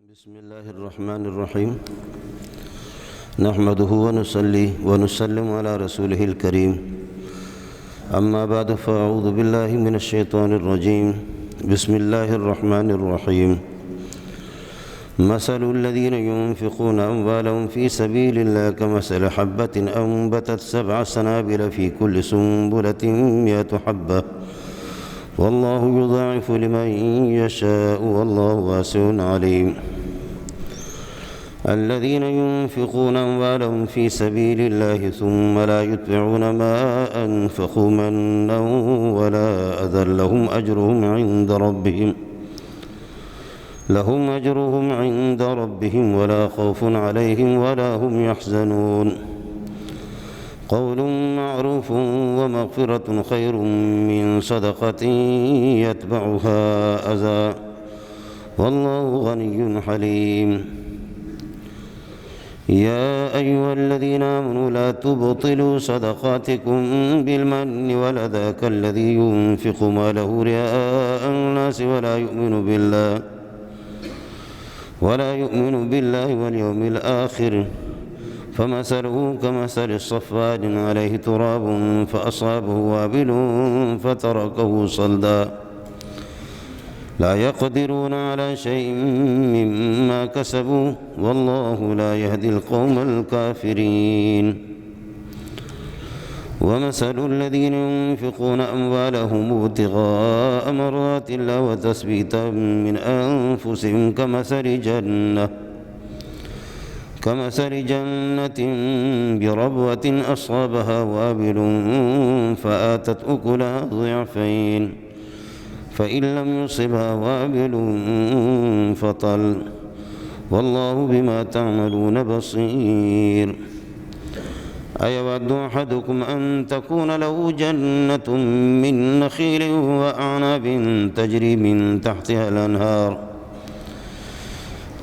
بسم الله الرحمن الرحيم نحمده ونصلي ونسلم على رسوله الكريم أما بعد فأعوذ بالله من الشيطان الرجيم بسم الله الرحمن الرحيم مثل الذين ينفقون أموالهم في سبيل الله كمثل حبة أنبتت 7 سنابل في كل سنبلة 100 حبة والله يضاعف لمن يشاء والله واسع عليم الذين ينفقون أموالهم في سبيل الله ثم لا يتبعون ما أنفقوا منا ولا أذى لهم أجرهم عند ربهم ولا خوف عليهم ولا هم يحزنون قول معروف ومغفرة خير من صدقة يتبعها أذى والله غني حليم يا أيها الذين آمنوا لا تبطلوا صدقاتكم بالمن والأذى كالذي ينفق ماله رئاء الناس ولا يؤمن بالله واليوم الآخر فمثله كمثل صفوان عليه تراب فأصابه وابل فتركه صلدا لا يقدرون على شيء مما كسبوا والله لا يهدي القوم الكافرين ومثل الذين ينفقون أموالهم ابتغاء مرضات الله وتثبيتا من أنفسهم كمثل جنة بربوة أصابها وابل فآتت أكلها ضعفين فإن لم يصبها وابل فطل والله بما تعملون بصير أيود أحدكم أن تكون له جنة من نخيل وأعناب تجري من تحتها الأنهار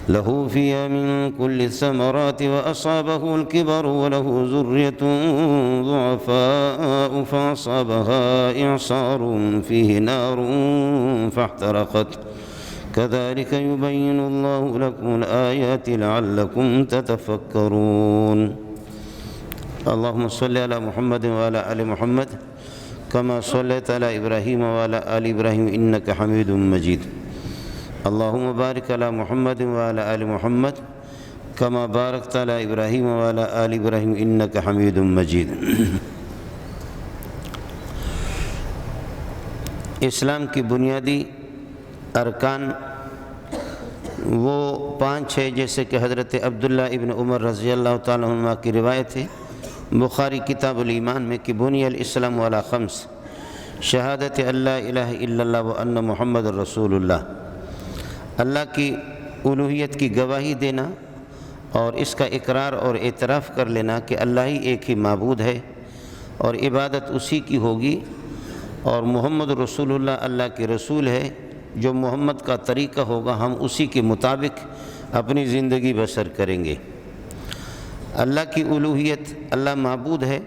له فيها من كل الثمرات وأصابه الكبر وله ذرية ضعفاء فأصابها إعصار فيه نار فاحترقت كذلك يبين الله لكم الآيات لعلكم تتفكرون اللهم صل على محمد وعلى آل محمد كما صليت على إبراهيم وعلى آل إبراهيم إنك حميد مجيد اللهم بارك على محمد وعلى آل محمد كما باركت على إبراهيم وعلى آل إبراهيم إنك حميد مجيد اسلام کی بنیادی ارکان وہ 5 ہیں جیسے کہ حضرت عبداللہ ابن عمر رضی اللہ تعالیٰ عنہ کی روایت ہے بخاری کتاب الایمان میں کہ بنی الاسلام علی 5 شہادت اللہ الہ الا اللہ وان محمد رسول اللہ اللہ کی الوہیت کی گواہی دینا اور اس کا اقرار اور اعتراف کر لینا کہ اللہ ہی ایک ہی معبود ہے اور عبادت اسی کی ہوگی اور محمد رسول اللہ اللہ کے رسول ہے جو محمد کا طریقہ ہوگا ہم اسی کے مطابق اپنی زندگی بسر کریں گے اللہ کی الوہیت اللہ معبود ہے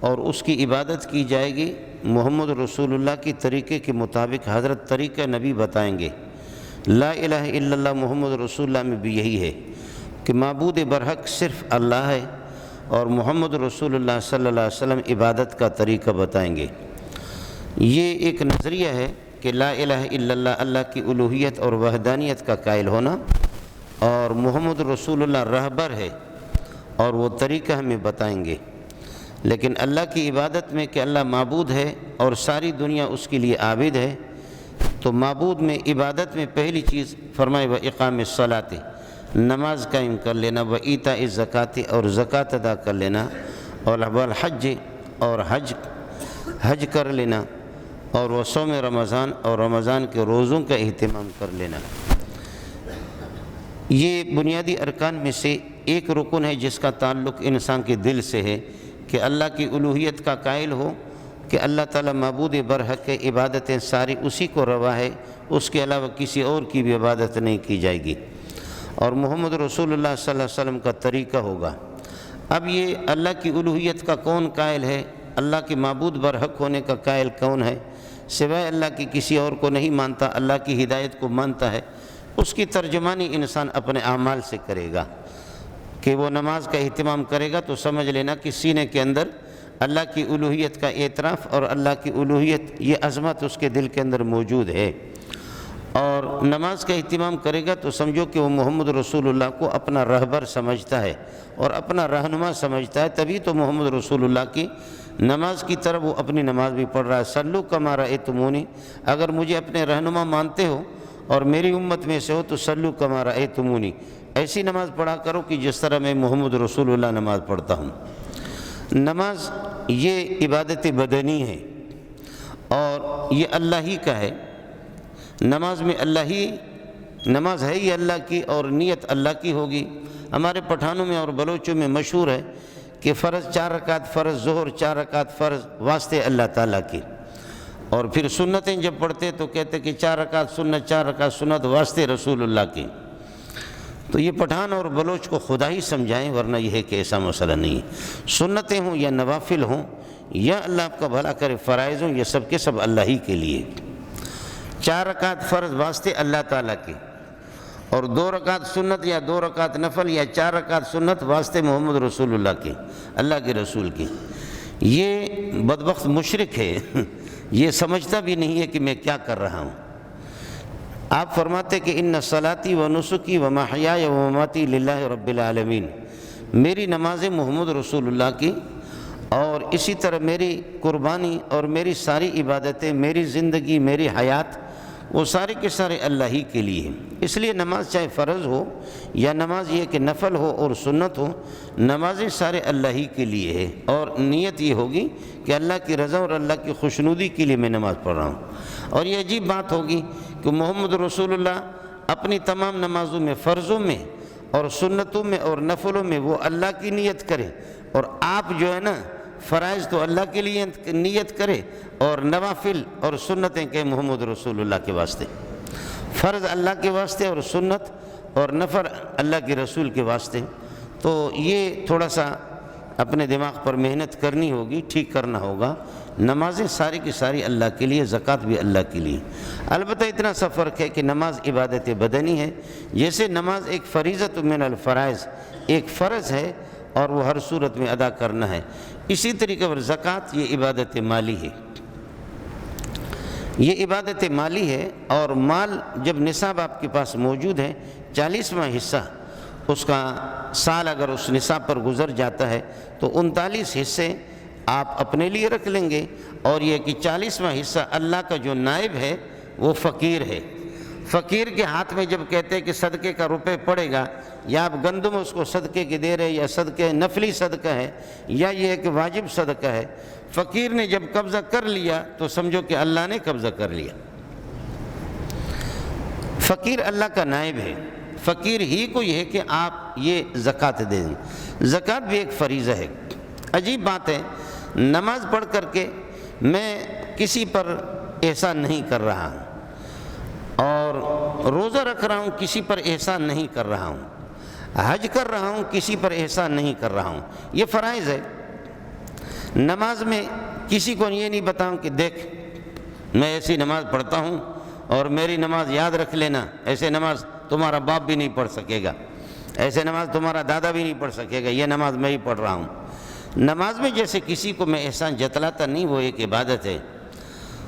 اور اس کی عبادت کی جائے گی محمد رسول اللہ کی طریقے کے مطابق حضرت طریقہ نبی بتائیں گے لا الہ الا اللہ محمد رسول اللہ میں بھی یہی ہے کہ معبود برحق صرف اللہ ہے اور محمد رسول اللہ صلی اللہ علیہ وسلم عبادت کا طریقہ بتائیں گے یہ ایک نظریہ ہے کہ لا الہ الا اللہ اللہ کی الوہیت اور وحدانیت کا قائل ہونا اور محمد رسول اللہ رہبر ہے اور وہ طریقہ ہمیں بتائیں گے لیکن اللہ کی عبادت میں کہ اللہ معبود ہے اور ساری دنیا اس کے لیے عابد ہے تو معبود میں عبادت میں پہلی چیز فرمائے و اقام الصلاۃ نماز قائم کر لینا و ایتاء الزکوٰۃ اور زکوٰۃ ادا کر لینا اور والحج اور حج کر لینا اور وہ صوم رمضان اور رمضان کے روزوں کا اہتمام کر لینا یہ بنیادی ارکان میں سے ایک رکن ہے جس کا تعلق انسان کے دل سے ہے کہ اللہ کی الوہیت کا قائل ہو کہ اللہ تعالیٰ معبود برحق ہے عبادتیں ساری اسی کو روا ہے اس کے علاوہ کسی اور کی بھی عبادت نہیں کی جائے گی اور محمد رسول اللہ صلی اللہ علیہ وسلم کا طریقہ ہوگا اب یہ اللہ کی الوہیت کا کون قائل ہے اللہ کے معبود برحق ہونے کا قائل کون ہے سوائے اللہ کی کسی اور کو نہیں مانتا اللہ کی ہدایت کو مانتا ہے اس کی ترجمانی انسان اپنے اعمال سے کرے گا کہ وہ نماز کا اہتمام کرے گا تو سمجھ لینا کہ سینے کے اندر اللہ کی الوہیت کا اعتراف اور اللہ کی الوہیت یہ عظمت اس کے دل کے اندر موجود ہے، اور نماز کا اہتمام کرے گا تو سمجھو کہ وہ محمد رسول اللہ کو اپنا رہبر سمجھتا ہے اور اپنا رہنما سمجھتا ہے، تبھی تو محمد رسول اللہ کی نماز کی طرف وہ اپنی نماز بھی پڑھ رہا ہے۔ صلو کما رأیتمونی، اگر مجھے اپنے رہنما مانتے ہو اور میری امت میں سے ہو تو صلو کما رأیتمونی، ایسی نماز پڑھا کرو کہ جس طرح میں محمد رسول اللہ نماز پڑھتا ہوں۔ نماز یہ عبادت بدنی ہے اور یہ اللہ ہی کا ہے، نماز میں نماز ہے ہی اللہ کی اور نیت اللہ کی ہوگی۔ ہمارے پٹھانوں میں اور بلوچوں میں مشہور ہے کہ فرض 4 رکعت فرض ظہر، 4 رکعت فرض واسطے اللہ تعالیٰ کی، اور پھر سنتیں جب پڑھتے تو کہتے کہ 4 رکعت سنت، 4 رکعت سنت واسطے رسول اللہ کی۔ تو یہ پٹھان اور بلوچ کو خدا ہی سمجھائیں، ورنہ یہ ہے کہ ایسا مسئلہ نہیں ہے۔ سنتیں ہوں یا نوافل ہوں یا اللہ آپ کا بھلا کرے فرائض ہوں، یہ سب کے سب اللہ ہی کے لیے۔ 4 رکعت فرض واسطے اللہ تعالیٰ کی، اور 2 رکعت سنت یا 2 رکعت نفل یا 4 رکعت سنت واسطے محمد رسول اللہ کی، اللہ کے رسول کی۔ یہ بدبخت مشرک ہے، یہ سمجھتا بھی نہیں ہے کہ میں کیا کر رہا ہوں۔ آپ فرماتے کہ ان صلاتی و نسکی و محیای و مماتی للہ رب العالمین، میری نمازیں محمد رسول اللہ کی، اور اسی طرح میری قربانی اور میری ساری عبادتیں، میری زندگی، میری حیات، وہ سارے کے سارے اللہ ہی کے لیے ہیں۔ اس لیے نماز چاہے فرض ہو یا نماز یہ کہ نفل ہو اور سنت ہو، نمازیں سارے اللہ ہی کے لیے ہے، اور نیت یہ ہوگی کہ اللہ کی رضا اور اللہ کی خوشنودی کے لیے میں نماز پڑھ رہا ہوں۔ اور یہ عجیب بات ہوگی کہ محمد رسول اللہ اپنی تمام نمازوں میں، فرضوں میں اور سنتوں میں اور نفلوں میں وہ اللہ کی نیت کرے، اور آپ جو ہے نا فرائض تو اللہ کے لیے نیت کرے اور نوافل اور سنتیں کہ محمد رسول اللہ کے واسطے، فرض اللہ کے واسطے اور سنت اور نفل اللہ کے رسول کے واسطے۔ تو یہ تھوڑا سا اپنے دماغ پر محنت کرنی ہوگی، ٹھیک کرنا ہوگا۔ نمازیں ساری کی ساری اللہ کے لیے، زکوٰۃ بھی اللہ کے لیے۔ البتہ اتنا سا فرق ہے کہ نماز عبادت بدنی ہے، جیسے نماز ایک فریضۃ من الفرائض، ایک فرض ہے اور وہ ہر صورت میں ادا کرنا ہے، اسی طریقے پر زکوٰۃ یہ عبادت مالی ہے، یہ عبادت مالی ہے۔ اور مال جب نصاب آپ کے پاس موجود ہے، 40واں حصہ اس کا سال اگر اس نصاب پر گزر جاتا ہے تو 39 حصے آپ اپنے لیے رکھ لیں گے، اور یہ کہ 40واں حصہ اللہ کا جو نائب ہے وہ فقیر ہے۔ فقیر کے ہاتھ میں جب کہتے ہیں کہ صدقے کا روپے پڑے گا، یا آپ گندم اس کو صدقے کے دے رہے، یا صدقے نفلی صدقہ ہے، یا یہ ایک واجب صدقہ ہے، فقیر نے جب قبضہ کر لیا تو سمجھو کہ اللہ نے قبضہ کر لیا۔ فقیر اللہ کا نائب ہے، فقیر ہی کو یہ ہے کہ آپ یہ زکوٰۃ دے دیں۔ زکوٰۃ بھی ایک فریضہ ہے۔ عجیب بات ہے، نماز پڑھ کر کے میں کسی پر احسان نہیں کر رہا ہوں، اور روزہ رکھ رہا ہوں کسی پر احسان نہیں کر رہا ہوں، حج کر رہا ہوں کسی پر احسان نہیں کر رہا ہوں، یہ فرائض ہے۔ نماز میں کسی کو یہ نہیں بتاؤں کہ دیکھ میں ایسی نماز پڑھتا ہوں اور میری نماز یاد رکھ لینا، ایسے نماز تمہارا باپ بھی نہیں پڑھ سکے گا، ایسے نماز تمہارا دادا بھی نہیں پڑھ سکے گا، یہ نماز میں ہی پڑھ رہا ہوں۔ نماز میں جیسے کسی کو میں احسان جتلاتا نہیں، وہ ایک عبادت ہے۔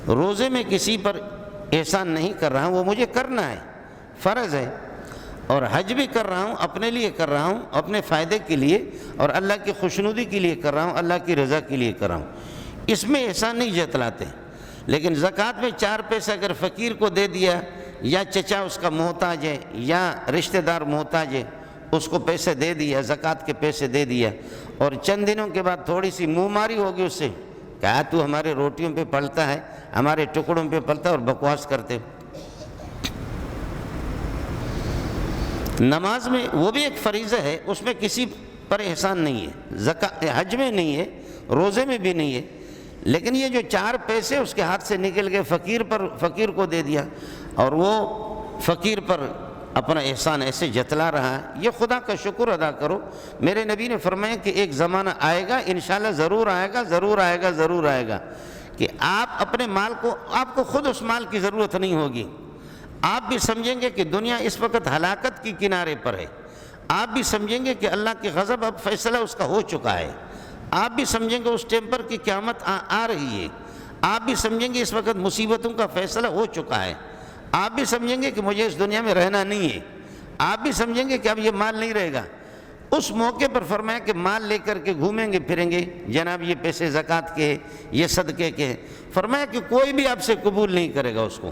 روزے میں کسی پر احسان نہیں کر رہا ہوں، وہ مجھے کرنا ہے، فرض ہے۔ اور حج بھی کر رہا ہوں، اپنے لیے کر رہا ہوں، اپنے فائدے کے لیے اور اللہ کی خوشنودی کے لیے کر رہا ہوں، اللہ کی رضا کے لیے کر رہا ہوں، اس میں احسان نہیں جتلاتے۔ لیکن زکوٰۃ میں 4 پیسے اگر فقیر کو دے دیا، یا چچا اس کا محتاج ہے یا رشتہ دار محتاج ہے، اس کو پیسے دے دیا، زکوٰۃ کے پیسے دے دیا، اور چند دنوں کے بعد تھوڑی سی منہ ماری ہوگی اس سے، کہا تو ہمارے روٹیوں پہ پلتا ہے، ہمارے ٹکڑوں پہ پلتا ہے اور بکواس کرتے۔ نماز میں وہ بھی ایک فریضہ ہے، اس میں کسی پر احسان نہیں ہے، حج میں نہیں ہے، روزے میں بھی نہیں ہے، لیکن یہ جو 4 پیسے اس کے ہاتھ سے نکل گئے، فقیر کو دے دیا، اور وہ فقیر پر اپنا احسان ایسے جتلا رہا ہے، یہ خدا کا شکر ادا کرو۔ میرے نبی نے فرمایا کہ ایک زمانہ آئے گا، انشاءاللہ ضرور آئے گا، ضرور آئے گا، ضرور آئے گا، کہ آپ اپنے مال کو، آپ کو خود اس مال کی ضرورت نہیں ہوگی، آپ بھی سمجھیں گے کہ دنیا اس وقت ہلاکت کی کنارے پر ہے، آپ بھی سمجھیں گے کہ اللہ کے غضب اب فیصلہ اس کا ہو چکا ہے، آپ بھی سمجھیں گے اس ٹائم پر کہ قیامت آ رہی ہے، آپ بھی سمجھیں گے اس وقت مصیبتوں کا فیصلہ ہو چکا ہے، آپ بھی سمجھیں گے کہ مجھے اس دنیا میں رہنا نہیں ہے، آپ بھی سمجھیں گے کہ اب یہ مال نہیں رہے گا۔ اس موقع پر فرمایا کہ مال لے کر کے گھومیں گے پھریں گے، جناب یہ پیسے زکوٰۃ کے، یہ صدقے کے، فرمایا کہ کوئی بھی آپ سے قبول نہیں کرے گا اس کو،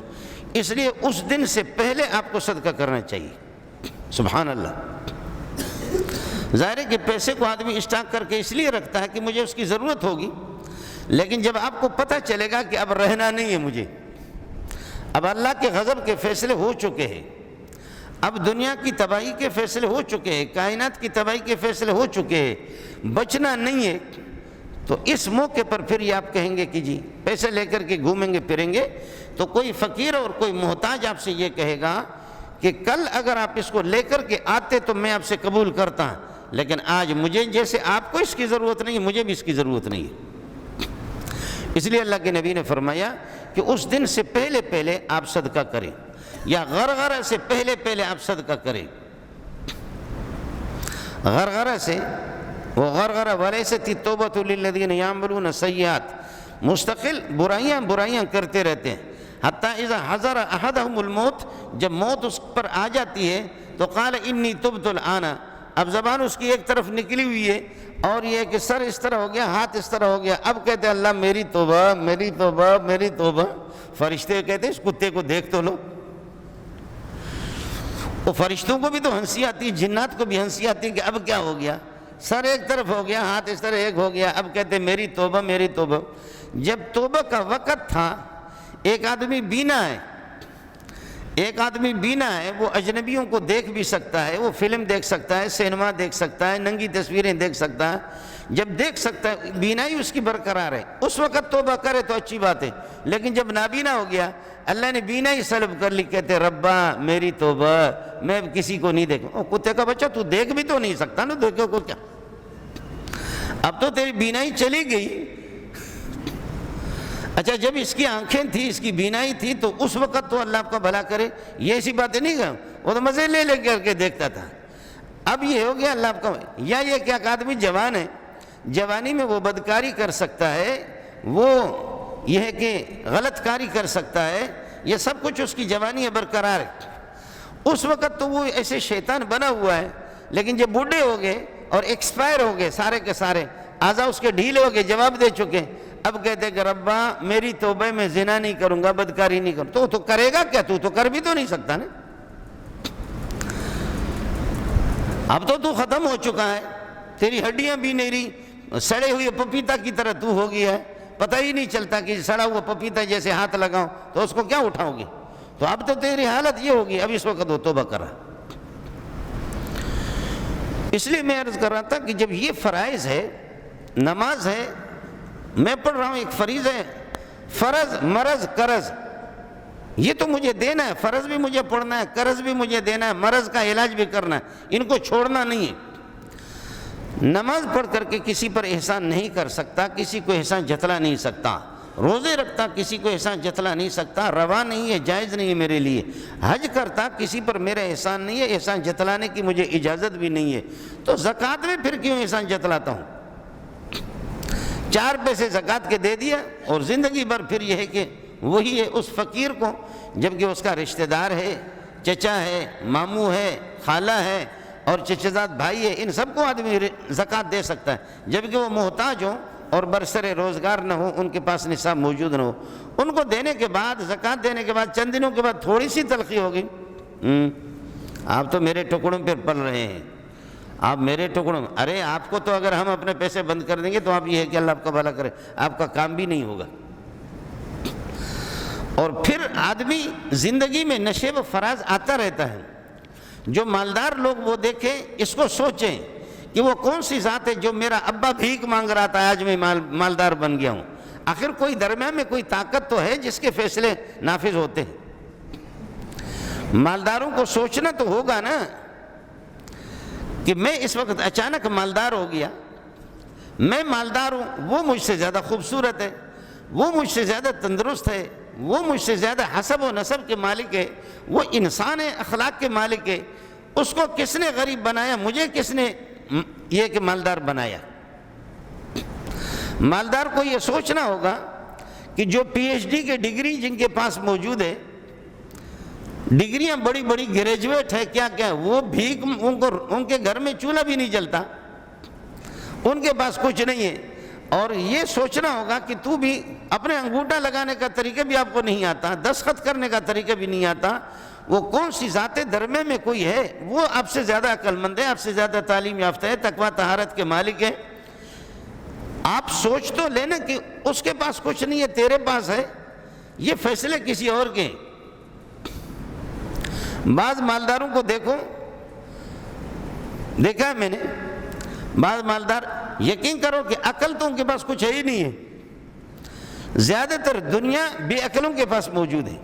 اس لیے اس دن سے پہلے آپ کو صدقہ کرنا چاہیے۔ سبحان اللہ۔ ظاہر ہے کہ پیسے کو آدمی اسٹاک کر کے اس لیے رکھتا ہے کہ مجھے اس کی ضرورت ہوگی، لیکن جب آپ کو پتہ چلے گا کہ اب رہنا نہیں ہے مجھے، اب اللہ کے غضب کے فیصلے ہو چکے ہیں، اب دنیا کی تباہی کے فیصلے ہو چکے ہیں، کائنات کی تباہی کے فیصلے ہو چکے ہیں، بچنا نہیں ہے، تو اس موقع پر پھر یہ آپ کہیں گے کہ جی پیسے لے کر کے گھومیں گے پھریں گے، تو کوئی فقیر اور کوئی محتاج آپ سے یہ کہے گا کہ کل اگر آپ اس کو لے کر کے آتے تو میں آپ سے قبول کرتا، لیکن آج مجھے جیسے آپ کو اس کی ضرورت نہیں ہے، مجھے بھی اس کی ضرورت نہیں ہے۔ اس لیے اللہ کے نبی نے فرمایا کہ اس دن سے پہلے پہلے آپ صدقہ کریں، یا غرغرہ سے پہلے پہلے آپ صدقہ کریں۔ غرغرہ سے، وہ غرغرہ ولیست التوبۃ للذین یعملون السیئات، مستقل برائیاں کرتے رہتے ہیں، حتیٰ اذا حضر احدہم الموت، جب موت اس پر آ جاتی ہے تو قال انی تبت الآن، اب زبان اس کی ایک طرف نکلی ہوئی ہے اور یہ کہ سر اس طرح ہو گیا، ہاتھ اس طرح ہو گیا، اب کہتے ہیں اللہ میری توبہ میری توبہ میری توبہ۔ فرشتے کہتے ہیں اس کتے کو دیکھ تو لو۔ وہ فرشتوں کو بھی تو ہنسی آتی ہے، جنات کو بھی ہنسی آتی ہے کہ اب کیا ہو گیا، سر ایک طرف ہو گیا، ہاتھ اس طرح ایک ہو گیا، اب کہتے ہیں میری توبہ میری توبہ۔ جب توبہ کا وقت تھا، ایک آدمی بینا ہے، ایک آدمی بینا ہے، وہ اجنبیوں کو دیکھ بھی سکتا ہے، وہ فلم دیکھ سکتا ہے، سینما دیکھ سکتا ہے، ننگی تصویریں دیکھ سکتا ہے، جب دیکھ سکتا ہے بینائی اس کی برقرار ہے، اس وقت توبہ کرے تو اچھی بات ہے، لیکن جب نابینا ہو گیا، اللہ نے بینائی سلب کر لی، کہتے ربا میری توبہ، میں کسی کو نہیں دیکھوں۔ کتے کا بچہ تو دیکھ بھی تو نہیں سکتا نا، دیکھو کو کیا، اب تو تیری بینائی چلی گئی۔ اچھا جب اس کی آنکھیں تھی، اس کی بینائی تھی، تو اس وقت تو اللہ آپ کا بھلا کرے، یہ ایسی باتیں نہیں کر، وہ تو مزے لے لے کر کے دیکھتا تھا۔ اب یہ ہو گیا اللہ آپ کا، یا یہ کیا کہ آدمی جوان ہے، جوانی میں وہ بدکاری کر سکتا ہے، وہ یہ ہے کہ غلط کاری کر سکتا ہے، یہ سب کچھ اس کی جوانی برقرار ہے، اس وقت تو وہ ایسے شیطان بنا ہوا ہے، لیکن جب بوڑھے ہو گئے اور ایکسپائر ہو گئے سارے کے سارے، اعضاء اس کے ڈھیلے ہو گئے، جواب دے چکے، اب کہتے کہ ربا میری توبہ میں زنا نہیں کروں گا، بدکاری نہیں کروں، تو کرے گا کیا، تو کر بھی تو نہیں سکتا نا، اب تو ختم ہو چکا ہے، تیری ہڈیاں بھی نہیں رہی، سڑے ہوئے پپیتا کی طرح تو ہو گیا ہے، پتہ ہی نہیں چلتا کہ سڑا ہوا پپیتا جیسے ہاتھ لگاؤں تو اس کو کیا اٹھاؤ گے، تو اب تو تیری حالت یہ ہوگی، اب اس وقت وہ توبہ کرا۔ اس لیے میں عرض کر رہا تھا کہ جب یہ فرائض ہے، نماز ہے، میں پڑھ رہا ہوں ایک فریض ہے، فرض مرض قرض، یہ تو مجھے دینا ہے، فرض بھی مجھے پڑھنا ہے، قرض بھی مجھے دینا ہے، مرض کا علاج بھی کرنا ہے، ان کو چھوڑنا نہیں ہے۔ نماز پڑھ کر کے کسی پر احسان نہیں کر سکتا، کسی کو احسان جتلا نہیں سکتا، روزے رکھتا کسی کو احسان جتلا نہیں سکتا، روا نہیں ہے، جائز نہیں ہے میرے لیے، حج کرتا کسی پر میرا احسان نہیں ہے، احسان جتلانے کی مجھے اجازت بھی نہیں ہے، تو زکوٰۃ میں پھر کیوں احسان جتلاتا ہوں؟ 4 پیسے زکوٰۃ کے دے دیا اور زندگی بھر پھر یہ ہے کہ وہی ہے اس فقیر کو، جبکہ اس کا رشتہ دار ہے، چچا ہے، ماموں ہے، خالہ ہے اور چچا زاد بھائی ہے، ان سب کو آدمی زکوٰۃ دے سکتا ہے، جبکہ وہ محتاج ہوں اور برسر روزگار نہ ہو، ان کے پاس نصاب موجود نہ ہو، ان کو دینے کے بعد، زکوٰۃ دینے کے بعد چند دنوں کے بعد تھوڑی سی تلخی ہوگی، آپ تو میرے ٹکڑوں پہ پل رہے ہیں، آپ میرے ٹکڑوں، ارے آپ کو تو اگر ہم اپنے پیسے بند کر دیں گے تو آپ یہ ہے کہ اللہ آپ کا بھلا کرے، آپ کا کام بھی نہیں ہوگا۔ اور پھر آدمی زندگی میں نشے و فراز آتا رہتا ہے، جو مالدار لوگ وہ دیکھیں، اس کو سوچیں کہ وہ کون سی ذات ہے جو میرا ابا بھیک مانگ رہا تھا، آج میں مالدار بن گیا ہوں، آخر کوئی درمیان میں کوئی طاقت تو ہے جس کے فیصلے نافذ ہوتے ہیں۔ مالداروں کو سوچنا تو ہوگا نا کہ میں اس وقت اچانک مالدار ہو گیا، میں مالدار ہوں، وہ مجھ سے زیادہ خوبصورت ہے، وہ مجھ سے زیادہ تندرست ہے، وہ مجھ سے زیادہ حسب و نسب کے مالک ہے، وہ انسان ہے، اخلاق کے مالک ہے، اس کو کس نے غریب بنایا؟ مجھے کس نے یہ کہ مالدار بنایا؟ مالدار کو یہ سوچنا ہوگا کہ جو پی ایچ ڈی کے ڈگری جن کے پاس موجود ہے، ڈگریاں بڑی بڑی گریجویٹ ہے، کیا کیا، وہ بھیک ان کے گھر میں چولہا بھی نہیں جلتا، ان کے پاس کچھ نہیں ہے۔ اور یہ سوچنا ہوگا کہ تو بھی اپنے انگوٹھا لگانے کا طریقہ بھی آپ کو نہیں آتا، دستخط کرنے کا طریقہ بھی نہیں آتا، وہ کون سی ذات درمے میں کوئی ہے، وہ آپ سے زیادہ عقل مند ہے، آپ سے زیادہ تعلیم یافتہ ہے، تقویٰ طہارت کے مالک ہے۔ آپ سوچ تو لینا کہ اس کے پاس کچھ نہیں ہے، تیرے پاس ہے، یہ فیصلے کسی اور کے ہیں۔ بعض مالداروں کو دیکھا ہے میں نے، بعض مالدار یقین کرو کہ عقل تو ان کے پاس کچھ ہے ہی نہیں ہے، زیادہ تر دنیا بے عقلوں کے پاس موجود ہے۔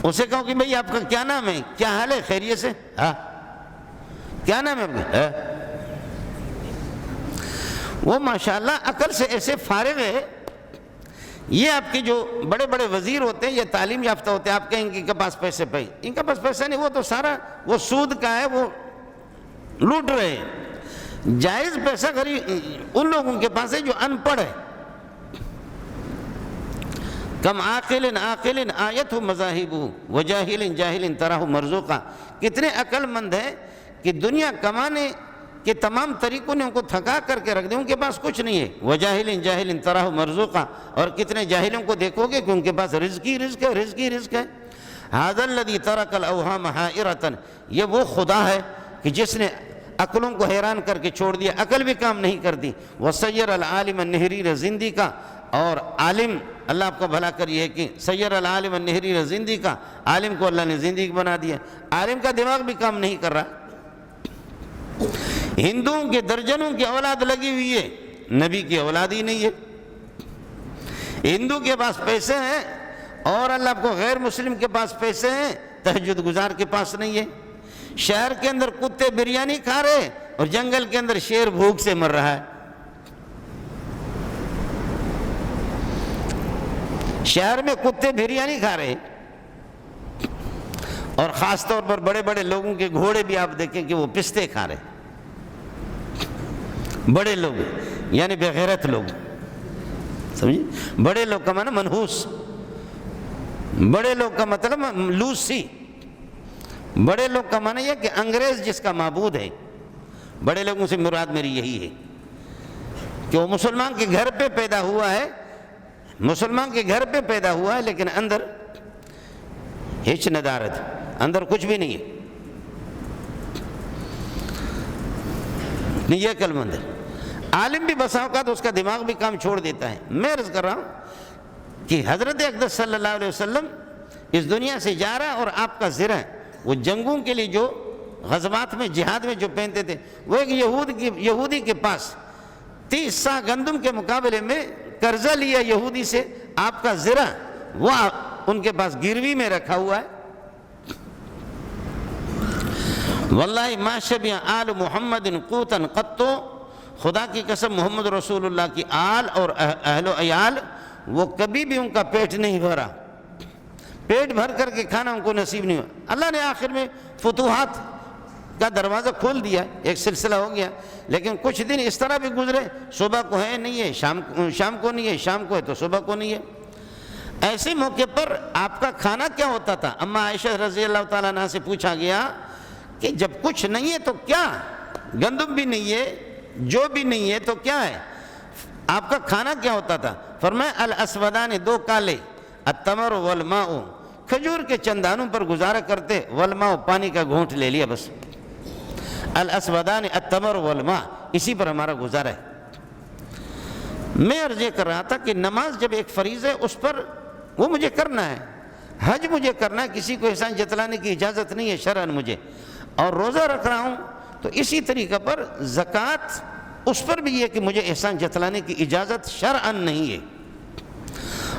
اسے کہو کہ بھئی آپ کا کیا نام ہے، کیا حال ہے، خیریت سے؟ ہاں، کیا نام ہے آپ کا؟ وہ ماشاءاللہ عقل سے ایسے فارغ ہے۔ یہ آپ کے جو بڑے بڑے وزیر ہوتے ہیں یا تعلیم یافتہ ہوتے ہیں، آپ کہیں کہ ان کے پاس پیسے پہ، ان کے پاس پیسہ نہیں، وہ تو سارا وہ سود کا ہے، وہ لوٹ رہے ہیں۔ جائز پیسہ غریب ان لوگوں کے پاس ہے جو ان پڑھ ہے۔ کم عاقل آیت مذاہب وجاہل جاہل تراہ مرزوقا، کتنے عقل مند ہیں کہ دنیا کمانے کے تمام طریقوں نے ان کو تھکا کر کے رکھ دیں، ان کے پاس کچھ نہیں ہے۔ وجاہل جاہل تراہ مرزوقا، اور کتنے جاہلوں کو دیکھو گے کہ ان کے پاس رزق ہی رزق ہے، رزق ہی رزق ہے۔ ھذا الذی ترک الاوہام حائرۃ، یہ وہ خدا ہے کہ جس نے عقلوں کو حیران کر کے چھوڑ دیا، عقل بھی کام نہیں کرتی۔ وسیر العالم النحریر زندی کا، اور عالم، اللہ آپ کو بھلا کر یہ ہے کہ سیر العالم النحریر زندی کا، عالم کو اللہ نے زندگی بنا دیا، عالم کا دماغ بھی کام نہیں کر رہا۔ ہندوؤں کے درجنوں کی اولاد لگی ہوئی ہے، نبی کی اولاد ہی نہیں ہے۔ ہندو کے پاس پیسے ہیں اور اللہ کو غیر مسلم کے پاس پیسے ہیں، تہجد گزار کے پاس نہیں ہے۔ شہر کے اندر کتے بریانی کھا رہے اور جنگل کے اندر شیر بھوک سے مر رہا ہے۔ شہر میں کتے بریانی کھا رہے، اور خاص طور پر بڑے بڑے لوگوں کے گھوڑے بھی آپ دیکھیں کہ وہ پستے کھا رہے، بڑے لوگ یعنی بغیرت لوگ، سمجھے؟ بڑے لوگ کا معنی منحوس، بڑے لوگ کا مطلب لوسی، بڑے لوگ کا معنی یہ کہ انگریز جس کا معبود ہے۔ بڑے لوگوں سے مراد میری یہی ہے کہ وہ مسلمان کے گھر پہ پیدا ہوا ہے، مسلمان کے گھر پہ پیدا ہوا ہے، لیکن اندر ہچ ندارت، اندر کچھ بھی نہیں ہے، نہیں یہ عقل مند ہے۔ عالم بھی بسا اوقات اس کا دماغ بھی کام چھوڑ دیتا ہے۔ میں عرض کر رہا ہوں کہ حضرت اقدس صلی اللہ علیہ وسلم اس دنیا سے جا رہا، اور آپ کا زرہ وہ جنگوں کے لیے جو غزوات میں جہاد میں جو پہنتے تھے، وہ ایک یہودی کے پاس 30 سا گندم کے مقابلے میں قرضہ لیا یہودی سے، آپ کا زرہ وہ ان کے پاس گروی میں رکھا ہوا ہے۔ واللہ ما شبع آل محمد قوتا قط، خدا کی قسم محمد رسول اللہ کی آل اور اہل و عیال وہ کبھی بھی ان کا پیٹ نہیں بھرا، پیٹ بھر کر کے کھانا ان کو نصیب نہیں ہوا۔ اللہ نے آخر میں فتوحات کا دروازہ کھول دیا، ایک سلسلہ ہو گیا، لیکن کچھ دن اس طرح بھی گزرے، صبح کو ہے نہیں ہے، شام کو نہیں ہے، شام کو ہے تو صبح کو نہیں ہے۔ ایسے موقع پر آپ کا کھانا کیا ہوتا تھا؟ اما عائشہ رضی اللہ تعالیٰ عنہ سے پوچھا گیا کہ جب کچھ نہیں ہے تو کیا، گندم بھی نہیں ہے، جو بھی نہیں ہے تو کیا ہے، آپ کا کھانا کیا ہوتا تھا؟ فرمایا الاسودان، دو کالے، التمر والماء، کھجور کے چندانوں پر گزارا کرتے، والماء، پانی کا گھونٹ لے لیا بس، الاسودان التمر والماء، اسی پر ہمارا گزارا ہے۔ میں عرض یہ کر رہا تھا کہ نماز جب ایک فریضہ ہے اس پر وہ مجھے کرنا ہے، حج مجھے کرنا ہے، کسی کو احسان جتلانے کی اجازت نہیں ہے شرعاً مجھے، اور روزہ رکھ رہا ہوں تو اسی طریقہ پر زکوٰۃ، اس پر بھی یہ کہ مجھے احسان جتلانے کی اجازت شرعاً نہیں ہے۔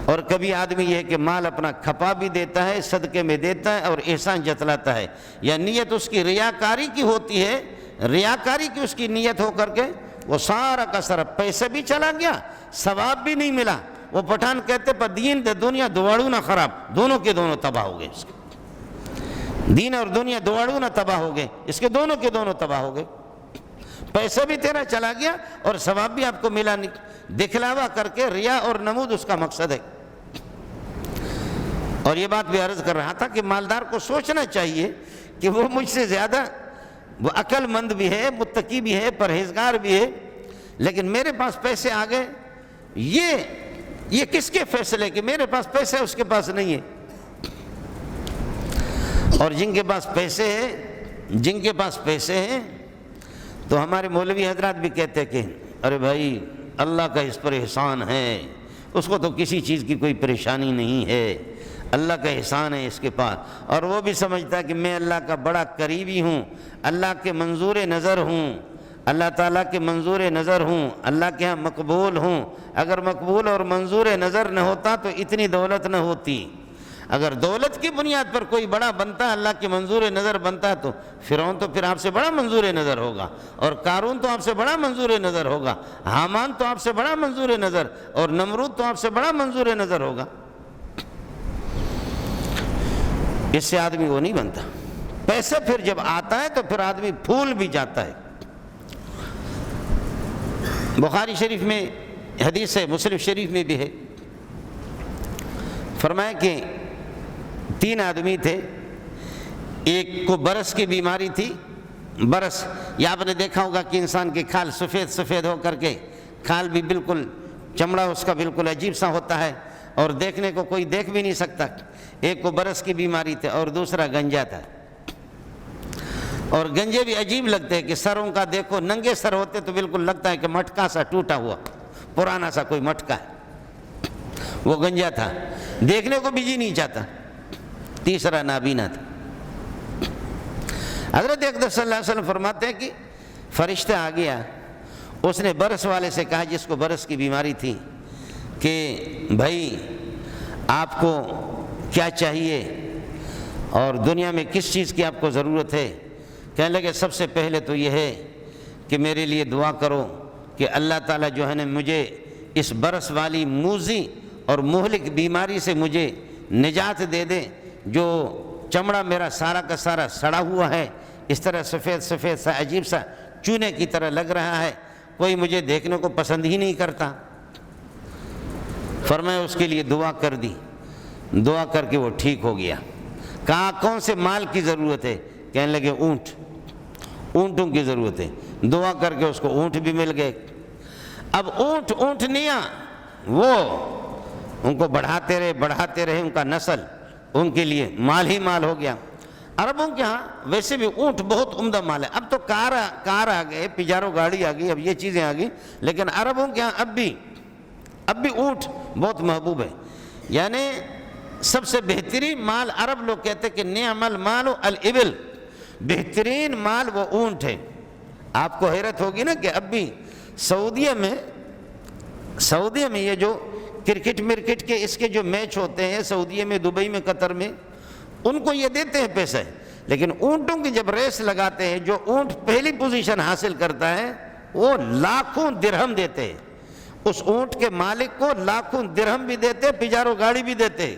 اور کبھی آدمی یہ ہے کہ مال اپنا کھپا بھی دیتا ہے، صدقے میں دیتا ہے اور احسان جتلاتا ہے، یا نیت اس کی ریاکاری کی ہوتی ہے، ریاکاری کی اس کی نیت ہو کر کے وہ سارا کا سارا پیسہ بھی چلا گیا، ثواب بھی نہیں ملا، وہ پٹھان کہتے پر دین دے دنیا دوڑو نہ خراب، دونوں کے دونوں تباہ ہو گئے، اس کے دین اور دنیا دوڑو نہ تباہ ہو گئے، اس کے دونوں تباہ ہو گئے، پیسہ بھی تیرا چلا گیا اور ثواب بھی آپ کو ملا نہیں، دکھلاوا کر کے ریا اور نمود اس کا مقصد ہے۔ اور یہ بات بھی عرض کر رہا تھا کہ مالدار کو سوچنا چاہیے کہ وہ مجھ سے زیادہ وہ عقل مند بھی ہے، متقی بھی ہے، پرہیزگار بھی ہے، لیکن میرے پاس پیسے آ گئے، یہ کس کے فیصلے کہ میرے پاس پیسے اس کے پاس نہیں ہے۔ اور جن کے پاس پیسے ہیں تو ہمارے مولوی حضرات بھی کہتے کہ ارے بھائی اللہ کا اس پر احسان ہے، اس کو تو کسی چیز کی کوئی پریشانی نہیں ہے، اللہ کا احسان ہے اس کے پاس، اور وہ بھی سمجھتا ہے کہ میں اللہ کا بڑا قریبی ہوں، اللہ کے منظور نظر ہوں، اللہ تعالیٰ کے منظور نظر ہوں، اللہ کے ہاں مقبول ہوں۔ اگر مقبول اور منظور نظر نہ ہوتا تو اتنی دولت نہ ہوتی۔ اگر دولت کی بنیاد پر کوئی بڑا بنتا، اللہ کے منظور نظر بنتا، تو فرعون تو پھر آپ سے بڑا منظور نظر ہوگا، اور قارون تو آپ سے بڑا منظور نظر ہوگا، حامان تو آپ سے بڑا منظور نظر، اور نمرود تو آپ سے بڑا منظور نظر ہوگا۔ اس سے آدمی وہ نہیں بنتا۔ پیسہ پھر جب آتا ہے تو پھر آدمی پھول بھی جاتا ہے۔ بخاری شریف میں حدیث ہے، مسلم شریف میں بھی ہے، فرمایا کہ 3 آدمی تھے، ایک کو برس کی بیماری تھی۔ برس، یا آپ نے دیکھا ہوگا کہ انسان کے کھال سفید سفید ہو کر کے، کھال بھی بالکل چمڑا اس کا بالکل عجیب سا ہوتا ہے اور دیکھنے کو کوئی دیکھ بھی نہیں سکتا۔ ایک کو برس کی بیماری تھی اور دوسرا گنجا تھا، اور گنجے بھی عجیب لگتے ہیں کہ سروں کا دیکھو، ننگے سر ہوتے تو بالکل لگتا ہے کہ مٹکا سا ٹوٹا ہوا، پرانا سا کوئی مٹکا ہے۔ وہ گنجا تھا، دیکھنے کو بھی جی نہیں چاہتا۔ تیسرا نابینا تھا۔ حضرت اقدس صلی اللہ علیہ وسلم فرماتے ہیں کہ فرشتہ آ گیا، اس نے برس والے سے کہا جس کو برس کی بیماری تھی کہ بھائی آپ کو کیا چاہیے اور دنیا میں کس چیز کی آپ کو ضرورت ہے؟ کہنے لگے سب سے پہلے تو یہ ہے کہ میرے لیے دعا کرو کہ اللہ تعالیٰ جو ہے نا مجھے اس برس والی موذی اور مہلک بیماری سے مجھے نجات دے دے، جو چمڑا میرا سارا کا سارا سڑا ہوا ہے، اس طرح سفید سفید سا عجیب سا چونے کی طرح لگ رہا ہے، کوئی مجھے دیکھنے کو پسند ہی نہیں کرتا۔ فرمایا اس کے لیے دعا کر دی، دعا کر کے وہ ٹھیک ہو گیا۔ کہا کون سے مال کی ضرورت ہے؟ کہنے لگے اونٹوں کی ضرورت ہے۔ دعا کر کے اس کو اونٹ بھی مل گئے۔ اب اونٹنیاں وہ ان کو بڑھاتے رہے ان کا نسل، ان کے لیے مال ہی مال ہو گیا۔ عربوں کے ہاں ویسے بھی اونٹ بہت عمدہ مال ہے۔ اب تو کار آ گئے، پجارو گاڑی آ گئی، اب یہ چیزیں آ گئی، لیکن عربوں کے ہاں اب بھی اونٹ بہت محبوب ہے۔ یعنی سب سے بہترین مال عرب لوگ کہتے کہ نعم المال الابل، بہترین مال وہ اونٹ ہے۔ آپ کو حیرت ہوگی نا کہ اب بھی سعودیہ میں یہ جو کرکٹ مرکٹ کے اس کے جو میچ ہوتے ہیں سعودیہ میں، دبئی میں، قطر میں، ان کو یہ دیتے ہیں پیسے، لیکن اونٹوں کی جب ریس لگاتے ہیں، جو اونٹ پہلی پوزیشن حاصل کرتا ہے وہ لاکھوں درہم دیتے ہیں، اس اونٹ کے مالک کو لاکھوں درہم بھی دیتے، پجارو گاڑی بھی دیتے۔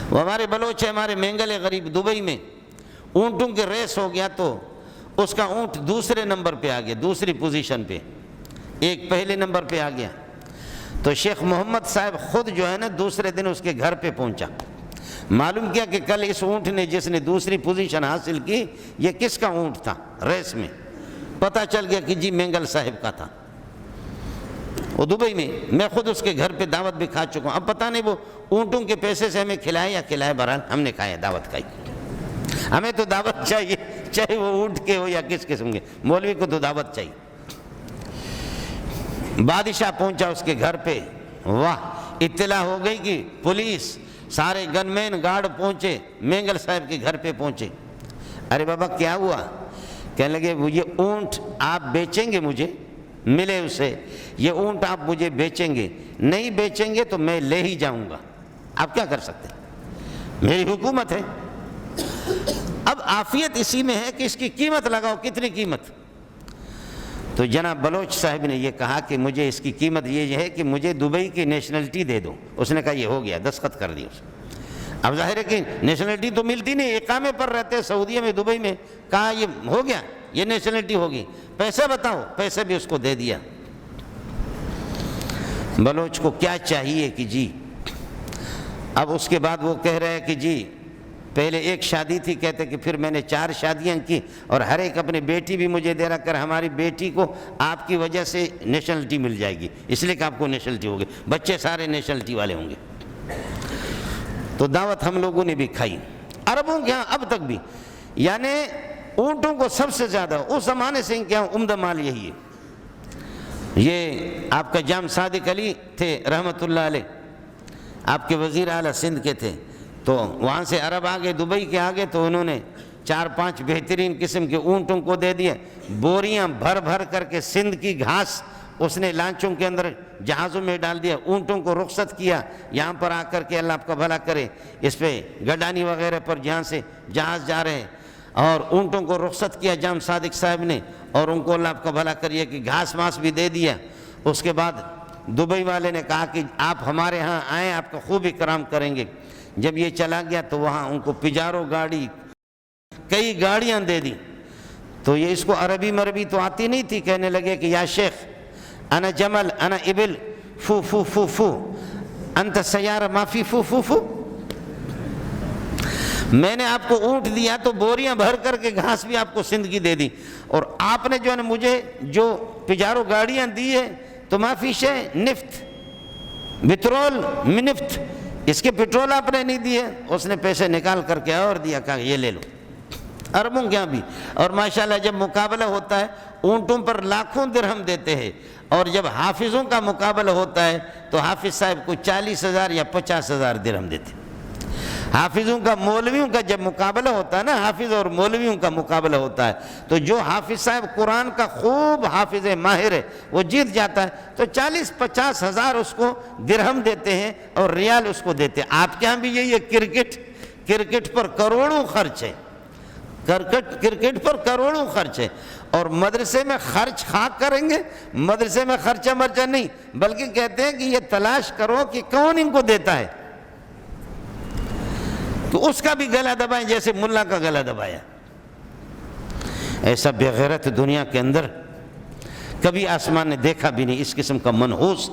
وہ ہمارے بلوچ ہیں، ہمارے مینگل غریب دبئی میں اونٹوں کی ریس ہو گیا تو اس کا اونٹ دوسرے نمبر پہ آ گیا، دوسری پوزیشن پہ، ایک پہلے نمبر پہ آ گیا۔ تو شیخ محمد صاحب خود جو ہے نا دوسرے دن اس کے گھر پہ پہنچا، معلوم کیا کہ کل اس اونٹ نے جس نے دوسری پوزیشن حاصل کی یہ کس کا اونٹ تھا ریس میں؟ پتہ چل گیا کہ جی مینگل صاحب کا تھا، وہ دبئی میں خود اس کے گھر پہ دعوت بھی کھا چکا ہوں۔ اب پتہ نہیں وہ اونٹوں کے پیسے سے ہمیں کھلائے یا کھلائے، بہرحال ہم نے کھایا، دعوت کھائی۔ ہمیں تو دعوت چاہیے، چاہے وہ اونٹ کے ہو یا کس قسم کے، مولوی کو تو دعوت چاہیے۔ بادشاہ پہنچا اس کے گھر پہ، واہ، اطلاع ہو گئی کہ پولیس، سارے گن مین گارڈ پہنچے، مینگل صاحب کے گھر پہ پہنچے۔ ارے بابا کیا ہوا؟ کہنے لگے یہ اونٹ آپ بیچیں گے مجھے؟ ملے اسے، یہ اونٹ آپ مجھے بیچیں گے؟ نہیں بیچیں گے تو میں لے ہی جاؤں گا۔ آپ کیا کر سکتے ہیں، میری حکومت ہے۔ اب عافیت اسی میں ہے کہ اس کی قیمت لگاؤ، کتنی قیمت؟ تو جناب بلوچ صاحب نے یہ کہا کہ مجھے اس کی قیمت یہ ہے کہ مجھے دبئی کی نیشنلٹی دے دو۔ اس نے کہا یہ ہو گیا، دستخط کر دی اس نے۔ اب ظاہر ہے کہ نیشنلٹی تو ملتی نہیں، اقامے پر رہتے سعودیہ میں، دبئی میں، کہا یہ ہو گیا، یہ نیشنلٹی ہوگی، پیسے بتاؤ، پیسے بھی اس کو دے دیا۔ بلوچ کو کیا چاہیے کہ جی اب اس کے بعد وہ کہہ رہے ہیں کہ جی پہلے ایک شادی تھی، کہتے کہ پھر میں نے 4 شادیاں کی اور ہر ایک اپنی بیٹی بھی مجھے دے رہا کر ہماری بیٹی کو آپ کی وجہ سے نیشنلٹی مل جائے گی، اس لیے کہ آپ کو نیشنلٹی ہوگی، بچے سارے نیشنلٹی والے ہوں گے۔ تو دعوت ہم لوگوں نے بھی کھائی، عربوں کے ہاں اب تک بھی، یعنی اونٹوں کو سب سے زیادہ اس زمانے سے ان کے یہاں عمدہ مال یہی ہے۔ یہ آپ کا جام صادق علی تھے رحمۃ اللہ علیہ، آپ کے وزیر اعلیٰ سندھ کے تھے، تو وہاں سے عرب آگے دبئی کے آگے تو انہوں نے 4-5 بہترین قسم کے اونٹوں کو دے دیے، بوریاں بھر بھر کر کے سندھ کی گھاس اس نے لانچوں کے اندر جہازوں میں ڈال دیا، اونٹوں کو رخصت کیا یہاں پر آ کر کے، اللہ آپ کا بھلا کرے، اس پہ گڈانی وغیرہ پر جہاں سے جہاز جا رہے ہیں، اور اونٹوں کو رخصت کیا جام صادق صاحب نے، اور ان کو اللہ آپ کا بھلا کریے کہ گھاس ماس بھی دے دیا۔ اس کے بعد دبئی والے نے کہا کہ آپ ہمارے ہاں آئیں، آپ کا خوب اکرام کریں گے۔ جب یہ چلا گیا تو وہاں ان کو پجارو گاڑی، کئی گاڑیاں دے دی۔ تو یہ اس کو عربی مربی تو آتی نہیں تھی، کہنے لگے کہ یا شیخ انا جمل انا ابل فو فو فو فو انت سیارہ مافی فو فو فو، میں نے آپ کو اونٹ دیا تو بوریاں بھر کر کے گھاس بھی آپ کو سندھ کی دے دی، اور آپ نے جو ہے نا مجھے جو پجارو گاڑیاں دی ہے تو معافی شے نفت پٹرول منفت، اس کے پٹرول آپ نے نہیں دیے۔ اس نے پیسے نکال کر کے اور دیا، کہا یہ لے لو۔ عربوں کے یہاں بھی، اور ماشاءاللہ جب مقابلہ ہوتا ہے اونٹوں پر لاکھوں درہم دیتے ہیں، اور جب حافظوں کا مقابلہ ہوتا ہے تو حافظ صاحب کو 40,000 یا 50,000 درہم دیتے ہیں۔ حافظوں کا مولویوں کا جب مقابلہ ہوتا ہے نا، حافظ اور مولویوں کا مقابلہ ہوتا ہے، تو جو حافظ صاحب قرآن کا خوب حافظ ماہر ہے وہ جیت جاتا ہے تو 40-50 ہزار اس کو درہم دیتے ہیں اور ریال اس کو دیتے ہیں۔ آپ کے ہاں بھی یہی ہے، کرکٹ پر کروڑوں خرچ ہے، کرکٹ پر کروڑوں خرچ ہے، اور مدرسے میں خرچ خاک کریں گے، مدرسے میں خرچہ مرچہ نہیں، بلکہ کہتے ہیں کہ یہ تلاش کرو کہ کون ان کو دیتا ہے، تو اس کا بھی گلا دبائیں جیسے ملا کا گلا دبایا۔ ایسا بے غیرت دنیا کے اندر کبھی آسمان نے دیکھا بھی نہیں۔ اس قسم کا منحوس،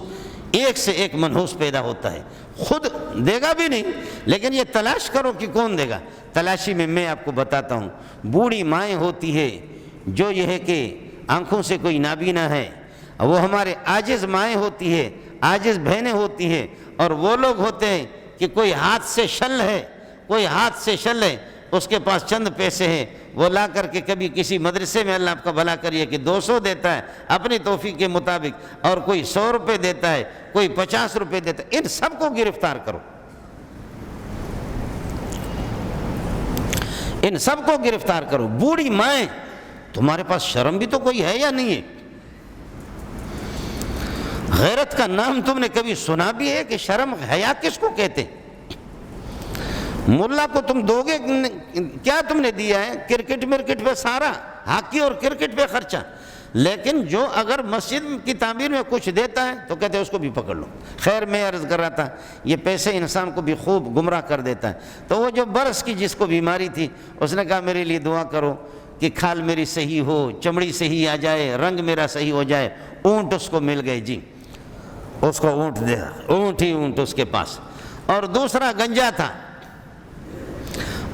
ایک سے ایک منحوس پیدا ہوتا ہے، خود دے گا بھی نہیں، لیکن یہ تلاش کرو کہ کون دے گا۔ تلاشی میں آپ کو بتاتا ہوں، بوڑھی مائیں ہوتی ہے جو یہ ہے کہ آنکھوں سے کوئی نابینا ہے، وہ ہمارے عاجز مائیں ہوتی ہے، عاجز بہنیں ہوتی ہیں، اور وہ لوگ ہوتے ہیں کہ کوئی ہاتھ سے شل ہے، کوئی ہاتھ سے شل ہے، اس کے پاس چند پیسے ہیں، وہ لا کر کے کبھی کسی مدرسے میں اللہ آپ کا بھلا کریے کہ 200 دیتا ہے اپنی توفیق کے مطابق، اور کوئی 100 روپے دیتا ہے، کوئی 50 روپے دیتا ہے۔ ان سب کو گرفتار کرو، ان سب کو گرفتار کرو۔ بوڑھی مائیں، تمہارے پاس شرم بھی تو کوئی ہے یا نہیں ہے؟ غیرت کا نام تم نے کبھی سنا بھی ہے کہ شرم حیا کس کو کہتے ہیں؟ ملا کو تم دو گے کیا؟ تم نے دیا ہے کرکٹ مرکٹ پہ سارا، ہاکی اور کرکٹ پہ خرچہ، لیکن جو اگر مسجد کی تعمیر میں کچھ دیتا ہے تو کہتے ہیں اس کو بھی پکڑ لو۔ خیر میں عرض کر رہا تھا، یہ پیسے انسان کو بھی خوب گمراہ کر دیتا ہے۔ تو وہ جو برس کی جس کو بیماری تھی، اس نے کہا میرے لیے دعا کرو کہ کھال میری صحیح ہو، چمڑی صحیح آ جائے، رنگ میرا صحیح ہو جائے۔ اونٹ اس کو مل گئے جی، اس کو اونٹ دے، اونٹ ہی اونٹ اس کے پاس۔ اور دوسرا گنجا تھا،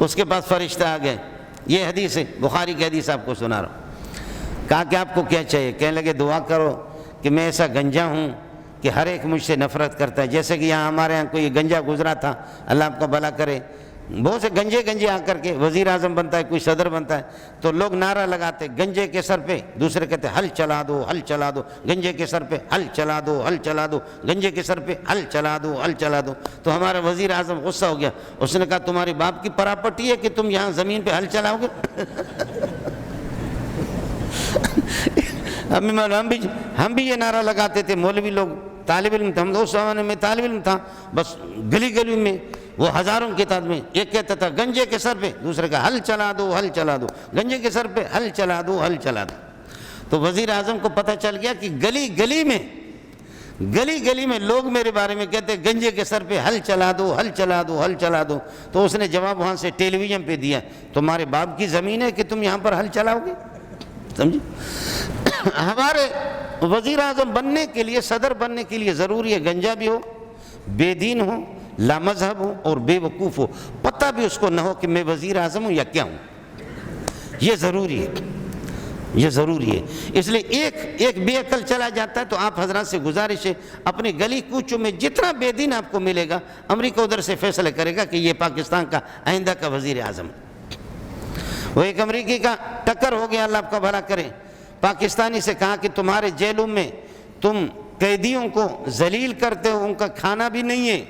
اس کے پاس فرشتہ آ گئے۔ یہ حدیث ہے، بخاری کی حدیث آپ کو سنا رہا ہوں۔ کہا کہ آپ کو کیا چاہیے؟ کہنے لگے دعا کرو کہ میں ایسا گنجا ہوں کہ ہر ایک مجھ سے نفرت کرتا ہے۔ جیسے کہ یہاں ہمارے یہاں کوئی گنجا گزرا تھا، اللہ آپ کا بھلا کرے، بہت سے گنجے آ کر کے وزیر اعظم بنتا ہے، کوئی صدر بنتا ہے، تو لوگ نعرہ لگاتے گنجے کے سر پہ، دوسرے کہتے حل چلا دو، حل چلا دو، گنجے کے سر پہ حل چلا دو، حل چلا دو، گنجے کے سر پہ حل چلا دو، حل چلا دو۔ تو ہمارا وزیر اعظم غصہ ہو گیا، اس نے کہا تمہاری باپ کی پراپرٹی ہے کہ تم یہاں زمین پہ حل چلاؤ گے؟ ہم بھی یہ نعرہ لگاتے تھے، مولوی لوگ، طالب علم تھے، ہم اس زمانے میں طالب علم تھا، بس گلی گلی میں وہ ہزاروں کی تعداد میں ایک کہتا تھا گنجے کے سر پہ، دوسرے کا حل چلا دو، حل چلا دو، گنجے کے سر پہ حل چلا دو، حل چلا دو۔ تو وزیر اعظم کو پتہ چل گیا کہ گلی گلی میں لوگ میرے بارے میں کہتے ہیں گنجے کے سر پہ ہل چلا دو، ہل چلا دو، ہل چلا دو۔ تو اس نے جواب وہاں سے ٹیلی ویژن پہ دیا، تمہارے باپ کی زمین ہے کہ تم یہاں پر ہل چلاؤ گے؟ سمجھے؟ ہمارے وزیر اعظم بننے کے لیے، صدر بننے کے لیے ضروری ہے گنجا بھی ہو، بے دین ہو، لامذہب ہو اور بے وقوف ہو، پتہ بھی اس کو نہ ہو کہ میں وزیر اعظم ہوں یا کیا ہوں۔ یہ ضروری ہے، یہ ضروری ہے۔ اس لیے ایک بے عقل چلا جاتا ہے تو آپ حضرات سے گزارش ہے، اپنے گلی کوچوں میں جتنا بے دین آپ کو ملے گا، امریکہ ادھر سے فیصلہ کرے گا کہ یہ پاکستان کا آئندہ کا وزیر اعظم۔ وہ ایک امریکی کا ٹکر ہو گیا، اللہ آپ کا بھلا کرے، پاکستانی سے کہا کہ تمہارے جیلوں میں تم قیدیوں کو ذلیل کرتے ہو، ان کا کھانا بھی نہیں ہے،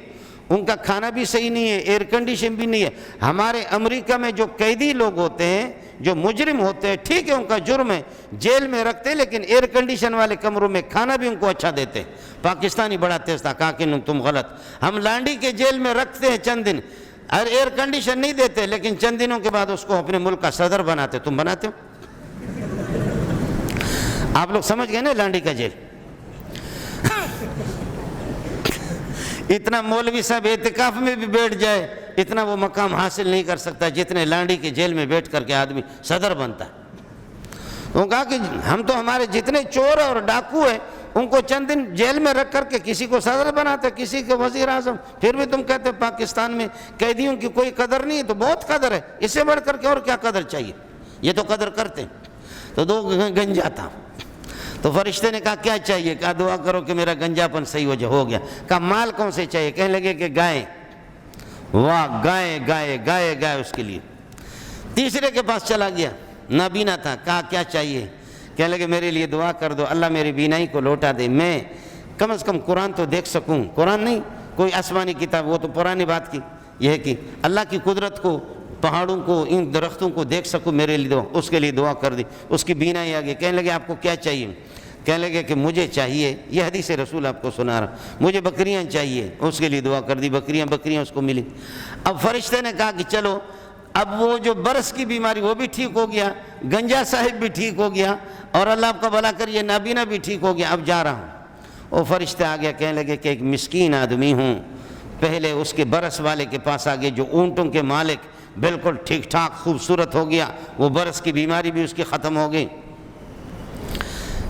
ان کا کھانا بھی صحیح نہیں ہے، ایئر کنڈیشن بھی نہیں ہے۔ ہمارے امریکہ میں جو قیدی لوگ ہوتے ہیں، جو مجرم ہوتے ہیں، ٹھیک ہے ان کا جرم ہے، جیل میں رکھتے لیکن ایئر کنڈیشن والے کمروں میں کھانا بھی ان کو اچھا دیتے۔ پاکستانی بڑا تیز تھا، کہا کہ تم غلط، ہم لانڈی کے جیل میں رکھتے ہیں چند دن، اور ایئر کنڈیشن نہیں دیتے لیکن چند دنوں کے بعد اس کو اپنے ملک کا صدر بناتے۔ تم بناتے ہو؟ آپ لوگ سمجھ گئے نا لانڈی کا جیل۔ اتنا مولوی صاحب اعتکاف میں بھی بیٹھ جائے، اتنا وہ مقام حاصل نہیں کر سکتا جتنے لانڈی کے جیل میں بیٹھ کر کے آدمی صدر بنتا ہے۔ انہوں نے کہا کہ ہم تو ہمارے جتنے چور اور ڈاکو ہیں ان کو چند دن جیل میں رکھ کر کے کسی کو صدر بناتے، کسی کو وزیر اعظم، پھر بھی تم کہتے پاکستان میں قیدیوں کی کوئی قدر نہیں ہے۔ تو بہت قدر ہے، اس سے بڑھ کر کے اور کیا قدر چاہیے، یہ تو قدر کرتے ہیں۔ تو دو گنجا تھا، تو فرشتے نے کہا کیا چاہیے؟ کہا دعا کرو کہ میرا گنجاپن صحیح ہو گیا۔ کہا مال کون سے چاہیے؟ کہنے لگے کہ گائے۔ واہ، گائے اس کے لیے۔ تیسرے کے پاس چلا گیا، نابینا تھا، کہا کیا چاہیے؟ کہنے لگے میرے لیے دعا کر دو، اللہ میری بینائی کو لوٹا دے، میں کم از کم قرآن تو دیکھ سکوں۔ قرآن نہیں، کوئی آسمانی کتاب، وہ تو پرانی بات کی، یہ ہے کہ اللہ کی قدرت کو، پہاڑوں کو، ان درختوں کو دیکھ سکوں، میرے لیے دعا۔ اس کے لیے دعا کر دی، اس کی بینائی آ گئی۔ کہنے لگے آپ کو کیا چاہیے؟ کہنے لگے کہ مجھے چاہیے، یہ حدیث رسول آپ کو سنا رہا، مجھے بکریاں چاہیے۔ اس کے لیے دعا کر دی، بکریاں اس کو ملی۔ اب فرشتے نے کہا کہ چلو، اب وہ جو برس کی بیماری وہ بھی ٹھیک ہو گیا، گنجا صاحب بھی ٹھیک ہو گیا، اور اللہ آپ کا بھلا کر یہ نابینا بھی ٹھیک ہو گیا، اب جا رہا ہوں۔ وہ فرشتے آ گیا، کہنے لگے کہ ایک مسکین آدمی ہوں، پہلے اس کے برس والے کے پاس آگے جو اونٹوں کے مالک، بالکل ٹھیک ٹھاک خوبصورت ہو گیا، وہ برس کی بیماری بھی اس کی ختم ہو گئی۔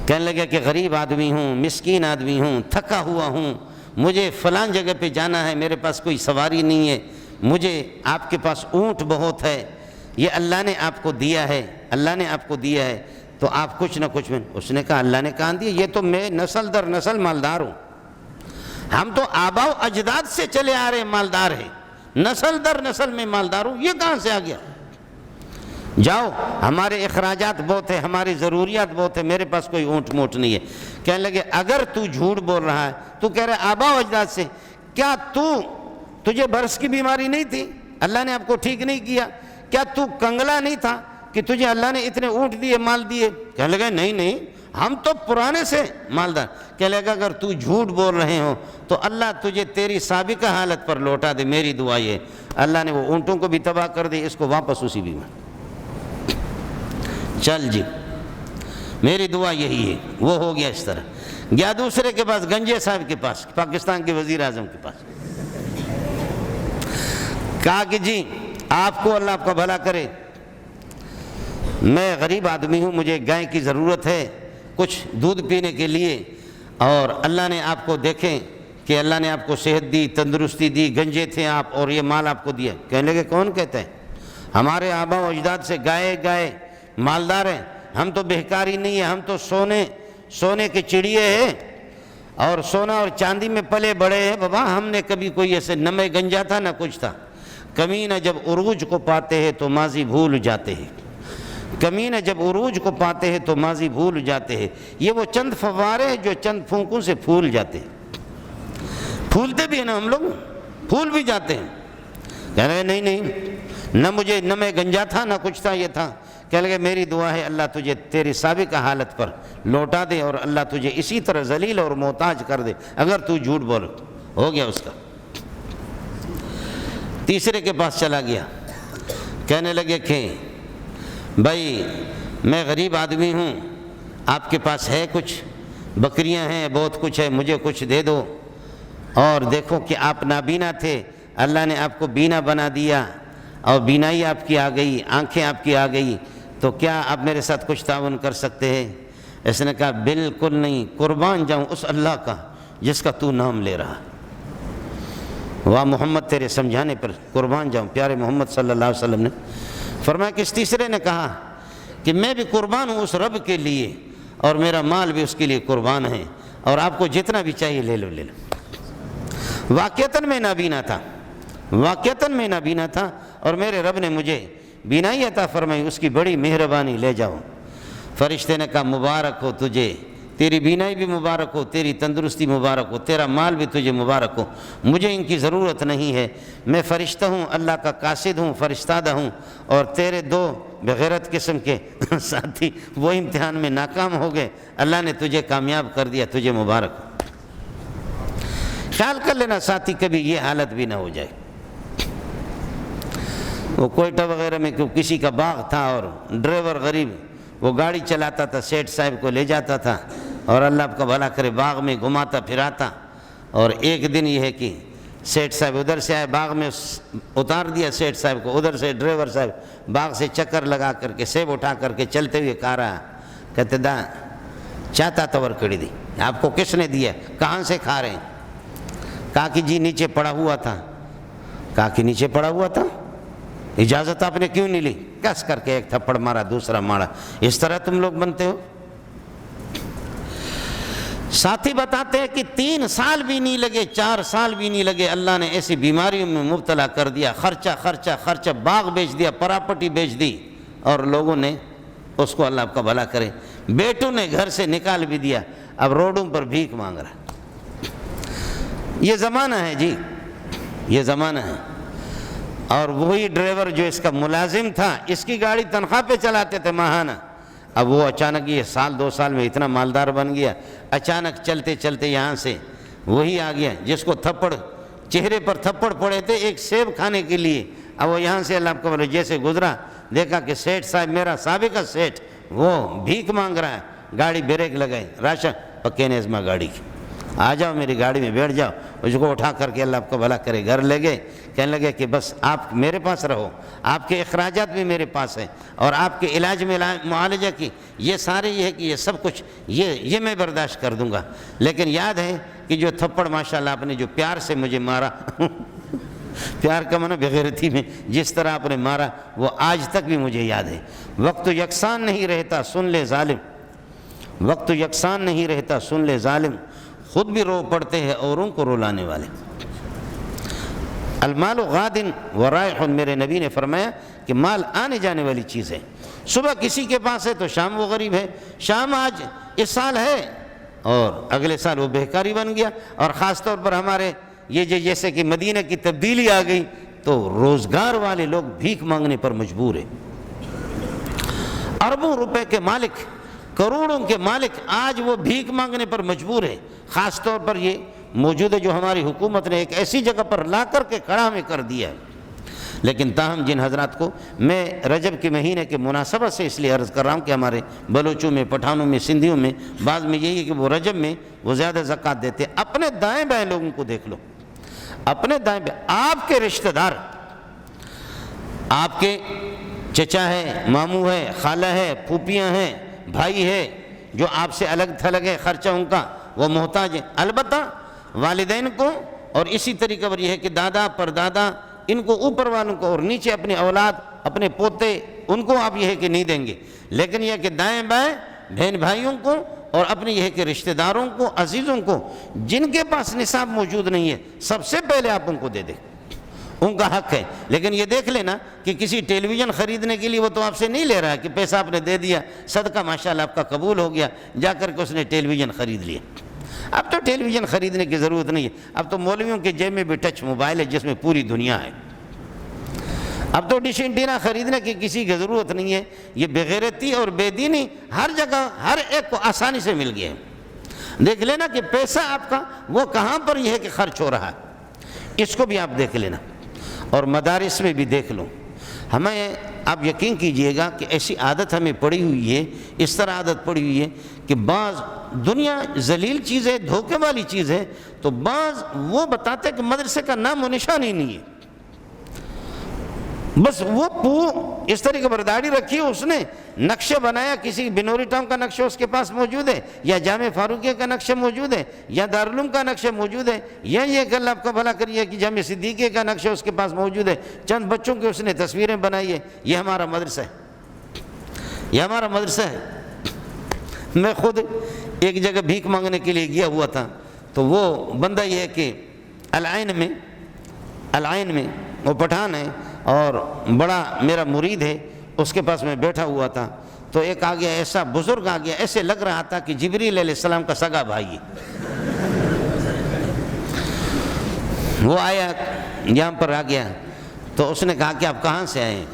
کہنے لگے کہ غریب آدمی ہوں، مسکین آدمی ہوں، تھکا ہوا ہوں، مجھے فلان جگہ پہ جانا ہے، میرے پاس کوئی سواری نہیں ہے، مجھے آپ کے پاس اونٹ بہت ہے، یہ اللہ نے آپ کو دیا ہے، اللہ نے آپ کو دیا ہے، تو آپ کچھ نہ کچھ میں۔ اس نے کہا اللہ نے کہاں دیا؟ یہ تو میں نسل در نسل مالدار ہوں، ہم تو آباء و اجداد سے چلے آ رہے مالدار ہیں، نسل در نسل میں مالدار ہوں، یہ کہاں سے آ گیا؟ جاؤ، ہمارے اخراجات بہت ہیں، ہماری ضروریات بہت ہیں، میرے پاس کوئی اونٹ موٹ نہیں ہے۔ کہنے لگے اگر تو جھوٹ بول رہا ہے، تو کہہ رہا ہے آباء و اجداد سے، کیا تجھے برس کی بیماری نہیں تھی؟ اللہ نے آپ کو ٹھیک نہیں کیا؟ کیا تو کنگلا نہیں تھا کہ تجھے اللہ نے اتنے اونٹ دیے، مال دیے؟ کہنے لگے نہیں، ہم تو پرانے سے مالدار۔ کہنے لگا اگر تو جھوٹ بول رہے ہو تو اللہ تجھے تیری سابقہ حالت پر لوٹا دے، میری دعا یہ۔ اللہ نے وہ اونٹوں کو بھی تباہ کر دی، اس کو واپس اسی بیمار۔ چل جی، میری دعا یہی ہے۔ وہ ہو گیا اس طرح، گیا دوسرے کے پاس، گنجے صاحب کے پاس، پاکستان کے وزیر اعظم کے پاس، کہا کہ جی آپ کو اللہ آپ کا بھلا کرے، میں غریب آدمی ہوں، مجھے گائے کی ضرورت ہے کچھ دودھ پینے کے لیے، اور اللہ نے آپ کو دیکھیں کہ اللہ نے آپ کو صحت دی، تندرستی دی، گنجے تھے آپ، اور یہ مال آپ کو دیا۔ کہنے لگے کون کہتا ہے؟ ہمارے آباء و اجداد سے گائے مالدار ہیں، ہم تو بہکاری نہیں ہے، ہم تو سونے کے چڑیے ہیں، اور سونا اور چاندی میں پلے بڑے ہیں بابا، ہم نے کبھی کوئی ایسے نہ میں گنجا تھا نہ کچھ تھا۔ کمینہ جب عروج کو پاتے ہیں تو ماضی بھول جاتے ہیں، کمینہ جب عروج کو پاتے ہیں تو ماضی بھول جاتے ہیں۔ یہ وہ چند فوارے ہیں جو چند پھونکوں سے پھول جاتے ہیں، پھولتے بھی ہیں نا ہم لوگ، پھول بھی جاتے ہیں۔ کہہ رہے نہیں، نہ میں گنجا تھا نہ کچھ تھا، یہ تھا۔ کہہ لگے میری دعا ہے اللہ تجھے تیری سابقہ حالت پر لوٹا دے، اور اللہ تجھے اسی طرح ذلیل اور محتاج کر دے اگر تو جھوٹ بول۔ ہو گیا اس کا۔ تیسرے کے پاس چلا گیا، کہنے لگے کہ بھائی میں غریب آدمی ہوں، آپ کے پاس ہے کچھ، بکریاں ہیں، بہت کچھ ہے، مجھے کچھ دے دو۔ اور دیکھو کہ آپ نابینا تھے، اللہ نے آپ کو بینا بنا دیا اور بینائی آپ کی آ گئی، آنکھیں آپ کی آ گئی، تو کیا آپ میرے ساتھ کچھ تعاون کر سکتے ہیں؟ اس نے کہا بالکل نہیں، قربان جاؤں اس اللہ کا جس کا تو نام لے رہا، واہ محمد تیرے سمجھانے پر قربان جاؤں۔ پیارے محمد صلی اللہ علیہ وسلم نے فرمایا کہ اس تیسرے نے کہا کہ میں بھی قربان ہوں اس رب کے لیے اور میرا مال بھی اس کے لیے قربان ہے، اور آپ کو جتنا بھی چاہیے لے لو لے لو۔ واقعتاً میں نابینا تھا، واقعتاً میں نابینا تھا، اور میرے رب نے مجھے بینائی عطا فرمائی، اس کی بڑی مہربانی، لے جاؤ۔ فرشتے نے کہا مبارک ہو تجھے، تیری بینائی بھی مبارک ہو، تیری تندرستی مبارک ہو، تیرا مال بھی تجھے مبارک ہو، مجھے ان کی ضرورت نہیں ہے، میں فرشتہ ہوں، اللہ کا قاصد ہوں، فرشتادہ ہوں، اور تیرے دو بغیرت قسم کے ساتھی وہ امتحان میں ناکام ہو گئے، اللہ نے تجھے کامیاب کر دیا، تجھے مبارک ہو۔ خیال کر لینا ساتھی کبھی یہ حالت بھی نہ ہو جائے۔ وہ کوئٹہ وغیرہ میں کسی کا باغ تھا اور ڈرائیور غریب وہ گاڑی چلاتا تھا، سیٹھ صاحب کو لے جاتا تھا اور اللہ آپ کا بھلا کرے باغ میں گھماتا پھراتا، اور ایک دن یہ ہے کہ سیٹھ صاحب ادھر سے آئے، باغ میں اتار دیا سیٹھ صاحب کو، ادھر سے ڈرائیور صاحب باغ سے چکر لگا کر کے سیب اٹھا کر کے چلتے ہوئے کہا رہا، کہتے دا چاہتا تور کڑی دی، آپ کو کس نے دیا، کہاں سے کھا رہے ہیں؟ کہا کہ جی نیچے پڑا ہوا تھا۔ کہا کہ نیچے پڑا ہوا تھا، اجازت آپ نے کیوں نہیں لی؟ کس کر کے ایک تھپڑ مارا، دوسرا مارا۔ اس طرح تم لوگ بنتے ہو؟ ساتھی بتاتے ہیں کہ 3 سال بھی نہیں لگے، 4 سال بھی نہیں لگے، اللہ نے ایسی بیماریوں میں مبتلا کر دیا، خرچہ خرچہ خرچہ، باغ بیچ دیا، پراپرٹی بیچ دی، اور لوگوں نے اس کو اللہ آپ کا بھلا کرے، بیٹوں نے گھر سے نکال بھی دیا، اب روڈوں پر بھیک مانگ رہا۔ یہ زمانہ ہے جی، یہ زمانہ ہے۔ اور وہی ڈرائیور جو اس کا ملازم تھا، اس کی گاڑی تنخواہ پہ چلاتے تھے ماہانہ، اب وہ اچانک یہ سال 2 سال میں اتنا مالدار بن گیا، اچانک چلتے چلتے یہاں سے وہی آ گیا جس کو تھپڑ چہرے پر تھپڑ پڑے تھے ایک سیب کھانے کے لیے، اب وہ یہاں سے اللہ کو جیسے گزرا، دیکھا کہ سیٹھ صاحب میرا سابقہ سیٹھ وہ بھیک مانگ رہا ہے، گاڑی بریک لگائی، راشن پکے نے ازما گاڑی کی، آ جاؤ میری گاڑی میں بیٹھ جاؤ۔ اس کو اٹھا کر کے اللہ آپ کو بھلا کرے گھر لے گئے، کہنے لگے کہ بس آپ میرے پاس رہو، آپ کے اخراجات بھی میرے پاس ہیں، اور آپ کے علاج میں معالجہ کی یہ سارے یہ ہے کہ یہ سب کچھ یہ میں برداشت کر دوں گا، لیکن یاد ہے کہ جو تھپڑ ماشاءاللہ آپ نے جو پیار سے مجھے مارا پیار کا معنی بغیرتی میں جس طرح آپ نے مارا وہ آج تک بھی مجھے یاد ہے۔ وقت یکساں نہیں رہتا سن لے ظالم، وقت یکساں نہیں رہتا سن لے ظالم، خود بھی رو پڑتے ہیں اوروں کو رلانے والے۔ المال غادن ورائح، میرے نبی نے فرمایا کہ مال آنے جانے والی چیز ہے، صبح کسی کے پاس ہے تو شام وہ غریب ہے، شام آج اس سال ہے اور اگلے سال وہ بہکاری بن گیا، اور خاص طور پر ہمارے یہ جیسے کہ مدینہ کی تبدیلی آ گئی تو روزگار والے لوگ بھیک مانگنے پر مجبور ہیں۔ اربوں روپے کے مالک، کروڑوں کے مالک آج وہ بھیک مانگنے پر مجبور ہے۔ خاص طور پر یہ موجود ہے جو ہماری حکومت نے ایک ایسی جگہ پر لا کر کے کھڑا میں کر دیا ہے، لیکن تاہم جن حضرات کو میں رجب کے مہینے کے مناسبت سے اس لیے عرض کر رہا ہوں کہ ہمارے بلوچوں میں، پٹھانوں میں، سندھیوں میں بعض میں یہی ہے کہ وہ رجب میں وہ زیادہ زکوٰۃ دیتے، اپنے دائیں بائیں لوگوں کو دیکھ لو، اپنے دائیں بائیں آپ کے رشتہ دار، آپ کے چچا ہے، ماموں ہے، خالہ ہے، پھوپھیاں ہیں، بھائی ہے، جو آپ سے الگ تھلگ ہے، خرچہ ان کا وہ محتاج ہے، البتہ والدین کو، اور اسی طریقے پر یہ ہے کہ دادا پردادا ان کو اوپر والوں کو، اور نیچے اپنے اولاد اپنے پوتے ان کو آپ یہ ہے کہ نہیں دیں گے، لیکن یہ کہ دائیں بائیں بہن بھائیوں کو اور اپنے یہ ہے کہ رشتہ داروں کو، عزیزوں کو جن کے پاس نصاب موجود نہیں ہے سب سے پہلے آپ ان کو دے دیں، ان کا حق ہے۔ لیکن یہ دیکھ لینا کہ کسی ٹیلی ویژن خریدنے کے لیے وہ تو آپ سے نہیں لے رہا ہے کہ پیسہ آپ نے دے دیا، صدقہ ماشاءاللہ آپ کا قبول ہو گیا، جا کر کے اس نے ٹیلی ویژن خرید لیا۔ اب تو ٹیلی ویژن خریدنے کی ضرورت نہیں ہے، اب تو مولویوں کے جیب میں بھی ٹچ موبائل ہے جس میں پوری دنیا ہے، اب تو ڈش اینٹینا خریدنے کی کسی کی ضرورت نہیں ہے۔ یہ بغیرتی اور بے دینی ہر جگہ ہر ایک کو آسانی سے مل گیا ہے۔ دیکھ لینا کہ پیسہ آپ کا وہ کہاں پر یہ ہے کہ خرچ ہو رہا ہے، اس کو بھی آپ دیکھ لینا، اور مدارس میں بھی دیکھ لو۔ ہمیں آپ یقین کیجئے گا کہ ایسی عادت ہمیں پڑی ہوئی ہے، اس طرح عادت پڑی ہوئی ہے کہ بعض دنیا ذلیل چیز ہے، دھوکے والی چیز ہے، تو بعض وہ بتاتے ہیں کہ مدرسے کا نام و نشان ہی نہیں ہے، بس وہ اس طریقے پر داڑھی رکھی ہے، اس نے نقشے بنایا، کسی بنوری ٹاؤن کا نقشہ اس کے پاس موجود ہے، یا جامع فاروقیہ کا نقشہ موجود ہے، یا دارالعلوم کا نقشہ موجود ہے، یا یہ کہ اللہ آپ کا بھلا کریے کہ جامع صدیقیہ کا نقشہ اس کے پاس موجود ہے، چند بچوں کے اس نے تصویریں بنائی ہے، یہ ہمارا مدرسہ ہے، یہ ہمارا مدرسہ ہے۔ میں خود ایک جگہ بھیک مانگنے کے لیے گیا ہوا تھا، تو وہ بندہ یہ ہے کہ العین میں وہ پٹھان ہے اور بڑا میرا مرید ہے، اس کے پاس میں بیٹھا ہوا تھا، تو ایک آ گیا، ایسا بزرگ آ گیا، ایسے لگ رہا تھا کہ جبریل علیہ السلام کا سگا بھائی ہے۔ وہ آیا، یہاں پر آ گیا، تو اس نے کہا کہ آپ کہاں سے آئے ہیں؟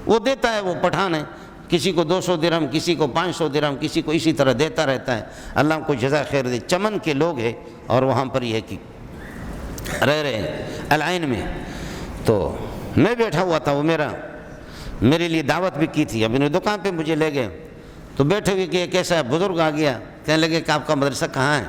وہ دیتا ہے، وہ پٹھان ہے، کسی کو 200 درہم، کسی کو 500 درہم، کسی کو اسی طرح دیتا رہتا ہے، اللہ کو جزا خیر دے۔ چمن کے لوگ ہیں اور وہاں پر یہ کہ رہ رہے ہیں العین میں۔ تو میں بیٹھا ہوا تھا، وہ میرے لیے دعوت بھی کی تھی، اب انہیں دکان پہ مجھے لے گئے، تو بیٹھے ہوئے کہ ایک ایسا بزرگ آ گیا، کہنے لگے کہ آپ کا مدرسہ کہاں ہے؟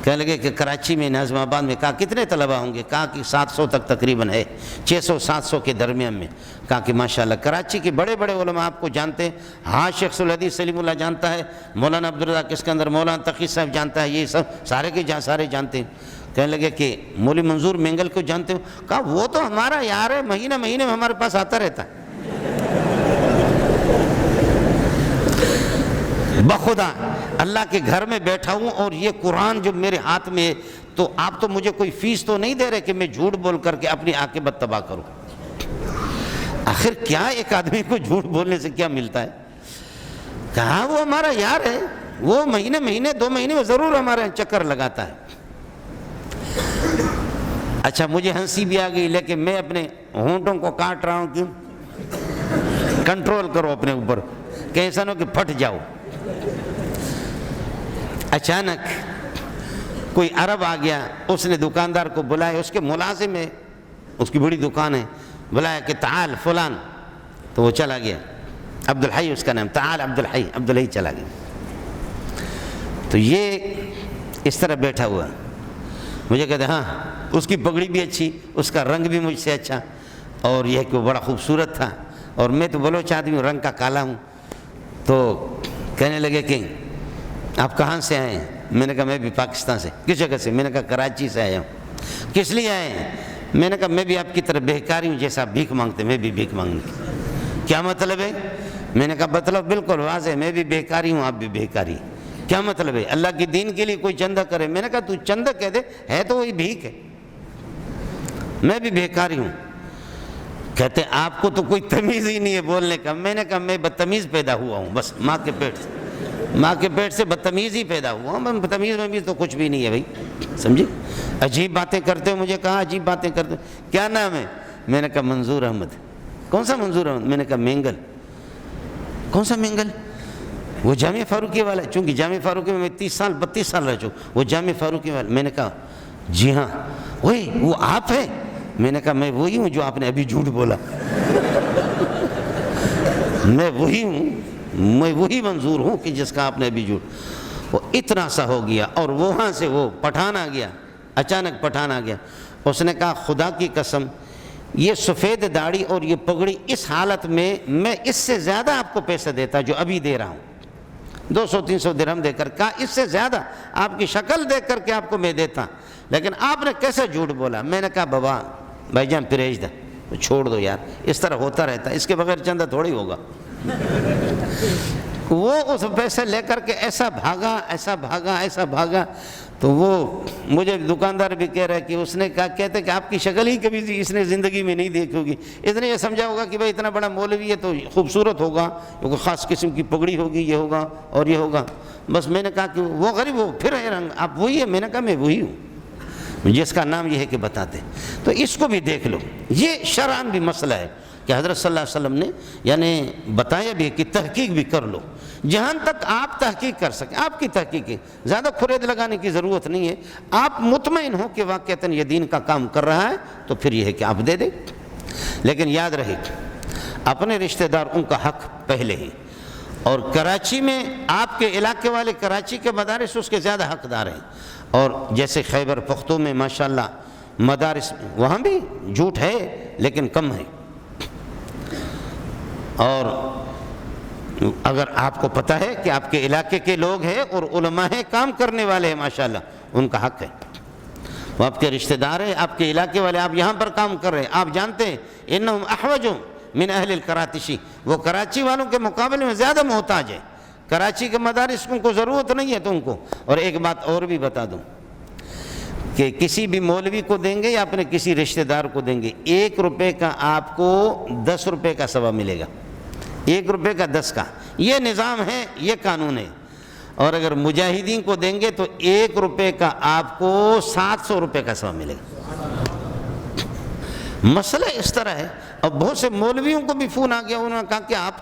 کہنے لگے کہ کراچی میں، ناظم آباد میں۔ کہا کتنے طلبہ ہوں گے؟ کہا کہ 700 تک تقریباً ہے، 600-700 کے درمیان میں۔ کہا کہ ماشاءاللہ کراچی کے بڑے بڑے علماء آپ کو جانتے ہیں، ہاں شیخ الحدیث سلیم اللہ جانتا ہے، مولانا عبدالرزاق اسکندر، مولانا تقی صاحب جانتا ہے، یہ سب سارے جانتے ہیں۔ کہنے لگے کہ مولوی منظور مینگل کو جانتے ہو؟ کہا وہ تو ہمارا یار ہے، مہینہ میں ہمارے پاس آتا رہتا ہے۔ بخدا اللہ کے گھر میں بیٹھا ہوں اور یہ قرآن جو میرے ہاتھ میں ہے، تو آپ تو مجھے کوئی فیس تو نہیں دے رہے کہ میں جھوٹ بول کر کے اپنی عاقبت تباہ کروں؟ آخر کیا ایک آدمی کو جھوٹ بولنے سے کیا ملتا ہے؟ کہا وہ ہمارا یار ہے، وہ مہینے 2 مہینے میں ضرور ہمارے چکر لگاتا ہے۔ اچھا مجھے ہنسی بھی آ گئی، لیکن میں اپنے ہونٹوں کو کاٹ رہا ہوں، کیوں؟ کنٹرول کرو اپنے اوپر، کہ ایسا نہ ہو کہ پھٹ جاؤ۔ اچانک کوئی عرب آ گیا، اس نے دکاندار کو بلایا، اس کے ملازم ہے، اس کی بڑی دکان ہے، بلایا کہ تعال فلان، تو وہ چلا گیا، عبدالحی اس کا نام، تعال عبدالحی چلا گیا۔ تو یہ اس طرح بیٹھا ہوا، مجھے کہتے ہاں اس کی پگڑی بھی اچھی، اس کا رنگ بھی مجھ سے اچھا، اور یہ کہ وہ بڑا خوبصورت تھا، اور میں تو بلوچ آدمی ہوں، رنگ کا کالا ہوں۔ تو کہنے لگے کہ آپ کہاں سے آئے ہیں؟ میں نے کہا میں بھی پاکستان سے۔ کس جگہ سے؟ میں نے کہا کراچی سے آیا ہوں۔ کس لیے آئے ہیں؟ میں نے کہا میں بھی آپ کی طرح بہکاری ہوں، جیسا آپ بھیک مانگتے میں بھی بھیک مانگنے کی۔ کیا مطلب ہے؟ میں نے کہا مطلب بالکل واضح ہے، میں بھی بہکاری ہوں، آپ بھی بہکاری۔ کیا مطلب ہے؟ اللہ کے دین کے لیے کوئی چندہ کرے۔ میں نے کہا تو چندہ کہہ دے، ہے تو وہی بھیک ہے، میں بھی بہکاری ہوں۔ کہتے آپ کو تو کوئی تمیز ہی نہیں ہے بولنے کا۔ میں نے کہا میں بدتمیز پیدا ہوا ہوں، بس ماں کے پیٹ سے بدتمیز ہی پیدا ہوا ہوں، بدتمیز میں بھی تو کچھ بھی نہیں ہے بھائی، سمجھے؟ عجیب باتیں کرتے ہو، مجھے کہا عجیب باتیں کرتے ہو، کیا نام ہے؟ میں نے کہا منظور احمد۔ کون سا منظور احمد؟ میں نے کہا مینگل۔ کون سا مینگل؟ وہ جامع فاروقیہ والا، چونکہ جامع فاروقیہ میں 32 سال رہ چکا، وہ جامع فاروقیہ والا۔ میں نے کہا جی ہاں وہی، وہ آپ ہیں؟ میں نے کہا میں وہی ہوں جو آپ نے ابھی جھوٹ بولا، میں وہی ہوں، میں وہی منظور ہوں کہ جس کا آپ نے ابھی جھوٹ۔ وہ اتنا سا ہو گیا، اور وہاں سے وہ پٹھان آ گیا، اچانک پٹھان آ گیا۔ اس نے کہا خدا کی قسم یہ سفید داڑھی اور یہ پگڑی اس حالت میں اس سے زیادہ آپ کو پیسے دیتا جو ابھی دے رہا ہوں، 200-300 درہم دے کر۔ کہا اس سے زیادہ آپ کی شکل دیکھ کر کے آپ کو میں دیتا، لیکن آپ نے کیسے جھوٹ بولا؟ میں نے کہا بابا بھائی جان پریج دا، چھوڑ دو یار، اس طرح ہوتا رہتا ہے، اس کے بغیر چندہ تھوڑی ہوگا۔ وہ اس پیسے لے کر کے ایسا بھاگا، تو وہ مجھے دکاندار بھی کہہ رہا ہے کہ اس نے کہا، کہتے کہ آپ کی شکل ہی کبھی اس نے زندگی میں نہیں دیکھی ہوگی، اس نے یہ سمجھا ہوگا کہ بھائی اتنا بڑا مولوی ہے تو خوبصورت ہوگا، کیونکہ خاص قسم کی پگڑی ہوگی، یہ ہوگا اور یہ ہوگا۔ بس میں نے کہا کہ وہ غریب ہو پھر ہے رنگ، آپ وہی ہے؟ میں نے کہا میں وہی ہوں جس کا نام یہ ہے کہ بتاتے۔ تو اس کو بھی دیکھ لو، یہ شرعاً بھی مسئلہ ہے کہ حضرت صلی اللہ علیہ وسلم نے یعنی بتایا بھی ہے کہ تحقیق بھی کر لو، جہاں تک آپ تحقیق کر سکیں، آپ کی تحقیق ہے، زیادہ کھرید لگانے کی ضرورت نہیں ہے۔ آپ مطمئن ہو کہ واقعتاً یہ دین کا کام کر رہا ہے تو پھر یہ ہے کہ آپ دے دیں۔ لیکن یاد رہے اپنے رشتہ دار ان کا حق پہلے ہی. اور کراچی میں آپ کے علاقے والے کراچی کے مدارس اس کے زیادہ حقدار ہیں. اور جیسے خیبر پختو میں ماشاءاللہ مدارس، وہاں بھی جھوٹ ہے لیکن کم ہے. اور اگر آپ کو پتہ ہے کہ آپ کے علاقے کے لوگ ہیں اور علماء ہیں، کام کرنے والے ہیں ماشاءاللہ، ان کا حق ہے. وہ آپ کے رشتہ دار ہیں، آپ کے علاقے والے، آپ یہاں پر کام کر رہے ہیں، آپ جانتے ہیں انہم احوج من اہل الکراتشی، وہ کراچی والوں کے مقابلے میں زیادہ محتاج ہے. کراچی کے مدارس کو ضرورت نہیں ہے تم کو. اور ایک بات اور بھی بتا دوں کہ کسی بھی مولوی کو دیں گے یا اپنے کسی رشتہ دار کو دیں گے، 1 روپے کا آپ کو 10 روپے کا ثواب ملے گا. 1 روپے کا 10 کا، یہ نظام ہے، یہ قانون ہے. اور اگر مجاہدین کو دیں گے تو 1 روپے کا آپ کو 700 روپے کا ثواب ملے گا. مسئلہ اس طرح ہے. اب بہت سے مولویوں کو بھی فون آ گیا، انہوں نے کہا کہ آپ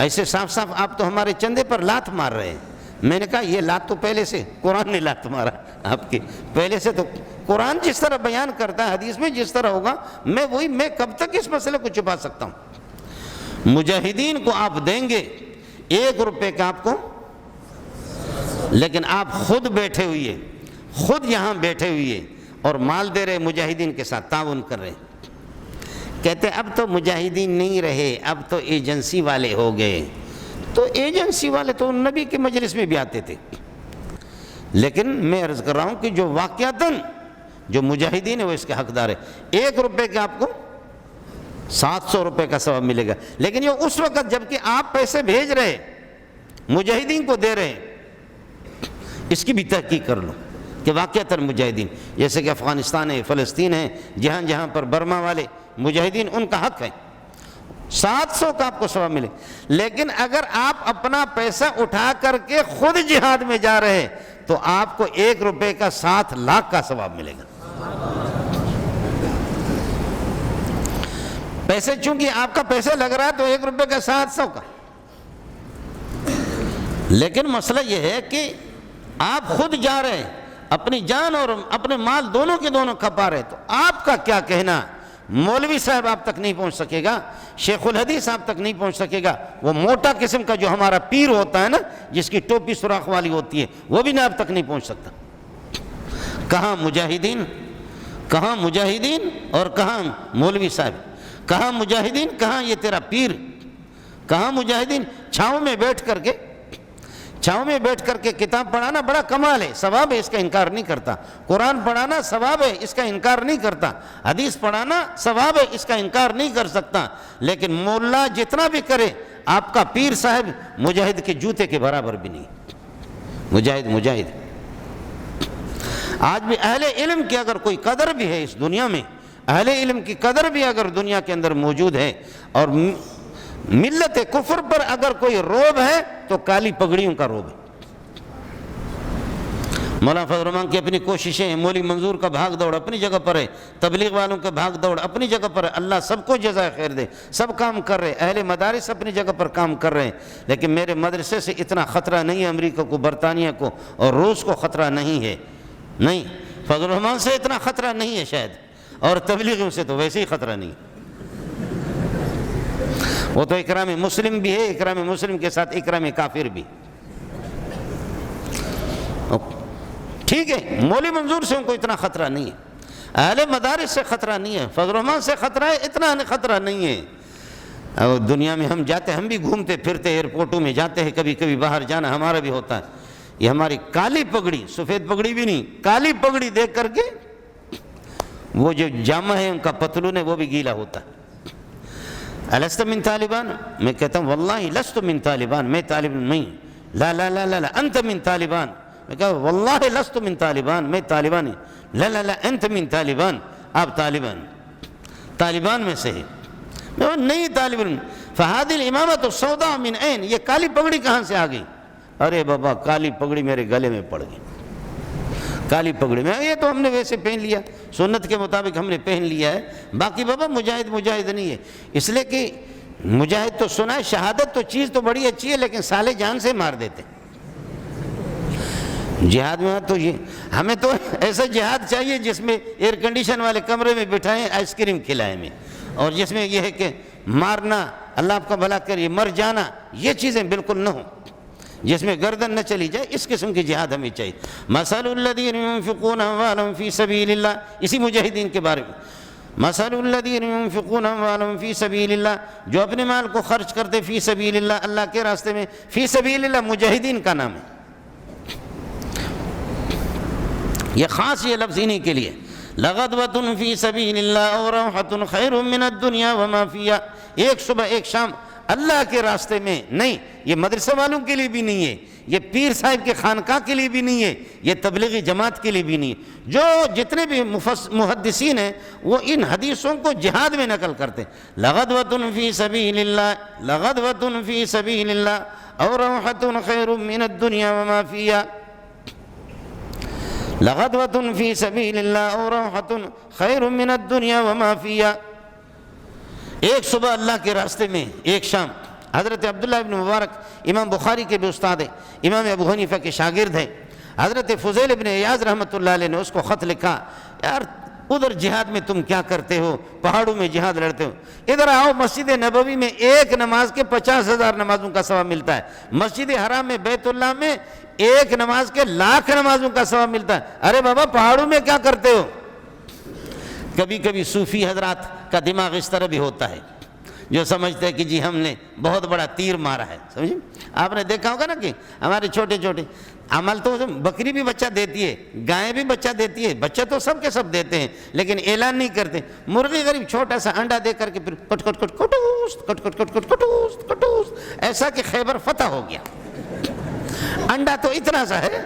ایسے صاف صاف آپ تو ہمارے چندے پر لات مار رہے ہیں. میں نے کہا یہ لات تو پہلے سے قرآن نے لات مارا آپ کے، پہلے سے تو قرآن جس طرح بیان کرتا ہے، حدیث میں جس طرح ہوگا، میں کب تک اس مسئلے کو چھپا سکتا ہوں. مجاہدین کو آپ دیں گے 1 روپے کا آپ کو، لیکن آپ خود بیٹھے ہوئے، خود یہاں بیٹھے ہوئے اور مال دے رہے، مجاہدین کے ساتھ تعاون کر رہے. کہتے اب تو مجاہدین نہیں رہے، اب تو ایجنسی والے ہو گئے. تو ایجنسی والے تو نبی کے مجلس میں بھی آتے تھے. لیکن میں عرض کر رہا ہوں کہ جو واقعتاً جو مجاہدین ہے وہ اس کے حقدار ہے. 1 روپے کا آپ کو 700 روپے کا ثواب ملے گا. لیکن یہ اس وقت جب کہ آپ پیسے بھیج رہے، مجاہدین کو دے رہے. اس کی بھی تحقیق کر لو کہ واقعتاً مجاہدین، جیسے کہ افغانستان ہے، فلسطین ہے، جہاں جہاں پر برما والے مجاہدین، ان کا حق ہے 700 کا آپ کو ثواب ملے. لیکن اگر آپ اپنا پیسہ اٹھا کر کے خود جہاد میں جا رہے تو آپ کو 1 روپے کا 7 لاکھ کا ثواب ملے گا. پیسے چونکہ آپ کا پیسہ لگ رہا ہے تو 1 روپے کا 700 کا. لیکن مسئلہ یہ ہے کہ آپ خود جا رہے ہیں، اپنی جان اور اپنے مال دونوں کے دونوں کھپا رہے. تو آپ کا کیا کہنا؟ مولوی صاحب آپ تک نہیں پہنچ سکے گا، شیخ الحدیث آپ تک نہیں پہنچ سکے گا، وہ موٹا قسم کا جو ہمارا پیر ہوتا ہے نا، جس کی ٹوپی سوراخ والی ہوتی ہے، وہ بھی نہ آپ تک نہیں پہنچ سکتا. کہاں مجاہدین، کہاں مجاہدین اور کہاں مولوی صاحب؟ کہاں مجاہدین، کہاں یہ تیرا پیر؟ کہاں مجاہدین؟ چھاؤں میں بیٹھ کر کے کتاب پڑھانا بڑا کمال ہے، ثواب ہے، اس کا انکار نہیں کرتا. قرآن پڑھانا ثواب ہے، اس کا انکار نہیں کرتا. حدیث پڑھانا ثواب ہے، اس کا انکار نہیں کر سکتا. لیکن مولا جتنا بھی کرے، آپ کا پیر صاحب مجاہد کے جوتے کے برابر بھی نہیں. مجاہد آج بھی اہل علم کی اگر کوئی قدر بھی ہے اس دنیا میں، اہل علم کی قدر بھی اگر دنیا کے اندر موجود ہے، اور ملت کفر پر اگر کوئی روب ہے تو کالی پگڑیوں کا روب ہے. مولانا فضل الرحمان کی اپنی کوششیں ہیں، مولوی منظور کا بھاگ دوڑ اپنی جگہ پر ہے، تبلیغ والوں کا بھاگ دوڑ اپنی جگہ پر ہے. اللہ سب کو جزائے خیر دے، سب کام کر رہے. اہل مدارس اپنی جگہ پر کام کر رہے ہیں. لیکن میرے مدرسے سے اتنا خطرہ نہیں ہے امریکہ کو، برطانیہ کو اور روس کو خطرہ نہیں ہے. نہیں، فضل الرحمان سے اتنا خطرہ نہیں ہے شاید، اور تبلیغیوں سے تو ویسے ہی خطرہ نہیں. وہ تو اکرام مسلم بھی ہے، اکرام مسلم کے ساتھ اکرام کافر بھی. ٹھیک ہے، مولوی منظور سے ان کو اتنا خطرہ نہیں ہے، اہل مدارس سے خطرہ نہیں ہے، فضل الرحمان سے خطرہ ہے، اتنا خطرہ نہیں ہے. اور دنیا میں ہم جاتے، ہم بھی گھومتے پھرتے، ایئرپورٹوں میں جاتے ہیں، کبھی کبھی باہر جانا ہمارا بھی ہوتا ہے. یہ ہماری کالی پگڑی، سفید پگڑی بھی نہیں، کالی پگڑی دیکھ کر کے وہ جو جامہ ہے ان کا پتلون ہے وہ بھی گیلا ہوتا ہے. الست من طالبان؟ میں کہتا ہوں واللہ لست من طالبان، میں طالب نہیں. لا لا لا لا انت من طالبان. میں کہا واللہ لست من طالبان، میں طالبان ہی. لا لا لا انت من طالبان، آپ طالبان میں سے ہے. میں کہا نہیں طالبان. فہذه الامامۃ السوداء من عین، یہ کالی پگڑی کہاں سے آ گئی؟ ارے بابا کالی پگڑی میرے گلے میں پڑ گئی. کالی پگڑی میں یہ تو ہم نے ویسے پہن لیا، سنت کے مطابق ہم نے پہن لیا ہے. باقی بابا مجاہد نہیں ہے. اس لیے کہ مجاہد تو سنا ہے، شہادت تو چیز تو بڑی اچھی ہے، لیکن سالے جان سے مار دیتے. جہاد میں تو یہ ہمیں تو ایسا جہاد چاہیے جس میں ایئر کنڈیشن والے کمرے میں بٹھائیں، آئس کریم کھلائیں میں، اور جس میں یہ ہے کہ مارنا اللہ آپ کا بھلا کرے، مر جانا، یہ چیزیں بالکل نہ ہوں جس میں گردن نہ چلی جائے، اس قسم کی جہاد ہمیں چاہیے۔ مثل الذین ينفقون اموالهم فی سبیل اللہ، اسی مجاہدین کے بارے میں، مثل الذین ينفقون اموالهم فی سبیل اللہ، جو اپنے مال کو خرچ کرتے فی سبیل اللہ، اللہ کے راستے میں، فی سبیل اللہ مجاہدین کا نام ہے، یہ خاص یہ لفظ انہی کے لیے، لغدوۃ فی سبیل اللہ اور روحۃ خیر من الدنیا وما فیہا، ایک صبح ایک شام اللہ کے راستے میں، نہیں یہ مدرسہ والوں کے لیے بھی نہیں ہے، یہ پیر صاحب کے خانقاہ کے لیے بھی نہیں ہے، یہ تبلیغی جماعت کے لیے بھی نہیں ہے، جو جتنے بھی محدثین ہیں وہ ان حدیثوں کو جہاد میں نقل کرتے ہیں، لغدوۃ فی سبیل اللہ، لغدوۃ فی سبیل اللہ اور روحۃ خیر من الدنیا وما فیہا، لغدوۃ فی سبیل اللہ اور روحۃ خیر من الدنیا وما فیہا، ایک صبح اللہ کے راستے میں، ایک شام۔ حضرت عبداللہ ابن مبارک امام بخاری کے بھی استاد ہیں، امام ابو حنیفہ کے شاگرد ہیں، حضرت فضیل ابن عیاض رحمۃ اللہ علیہ نے اس کو خط لکھا، یار ادھر جہاد میں تم کیا کرتے ہو، پہاڑوں میں جہاد لڑتے ہو، ادھر آؤ، مسجد نبوی میں ایک نماز کے 50,000 نمازوں کا ثواب ملتا ہے، مسجد حرام میں بیت اللہ میں ایک نماز کے 1,00,000 نمازوں کا ثواب ملتا ہے، ارے بابا پہاڑوں میں کیا کرتے ہو؟ کبھی کبھی صوفی حضرات کا دماغ اس طرح بھی ہوتا ہے، جو سمجھتے ہیں کہ جی ہم نے بہت بڑا تیر مارا ہے، سمجھیں؟ آپ نے دیکھا ہوگا نا کہ ہمارے چھوٹے چھوٹے عمل تو بکری بھی بچہ دیتی ہے، گائے بھی بچہ دیتی ہے، بچہ تو سب کے سب دیتے ہیں لیکن اعلان نہیں کرتے، مرغی غریب چھوٹا سا انڈا دے کر کے پھر کٹ کٹ کٹ کٹوست کٹ کٹ کٹ کٹ کٹوست کٹوست، ایسا کہ خیبر فتح ہو گیا، انڈا تو اتنا سا ہے،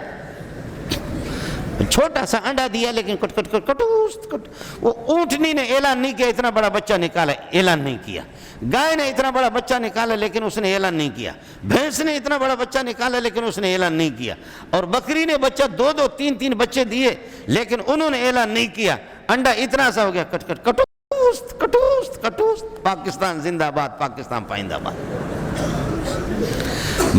چھوٹا سا انڈا دیا لیکن کٹ کٹ کٹ کٹوست کٹ، وہ اونٹنی نے اعلان نہیں کیا اتنا بڑا بچہ نکالا، اعلان نہیں کیا، گائے نے اتنا بڑا بچہ نکالا لیکن اس نے اعلان نہیں کیا، بھینس نے اتنا بڑا بچہ نکالا لیکن اس نے اعلان نہیں کیا، اور بکری نے بچہ 2-2 3-3 بچے دیے لیکن انہوں نے اعلان نہیں کیا، انڈا اتنا سا ہو گیا، کٹ کٹ کٹوست کٹوست کٹوست، پاکستان زندہ باد، پاکستان پائندہ باد۔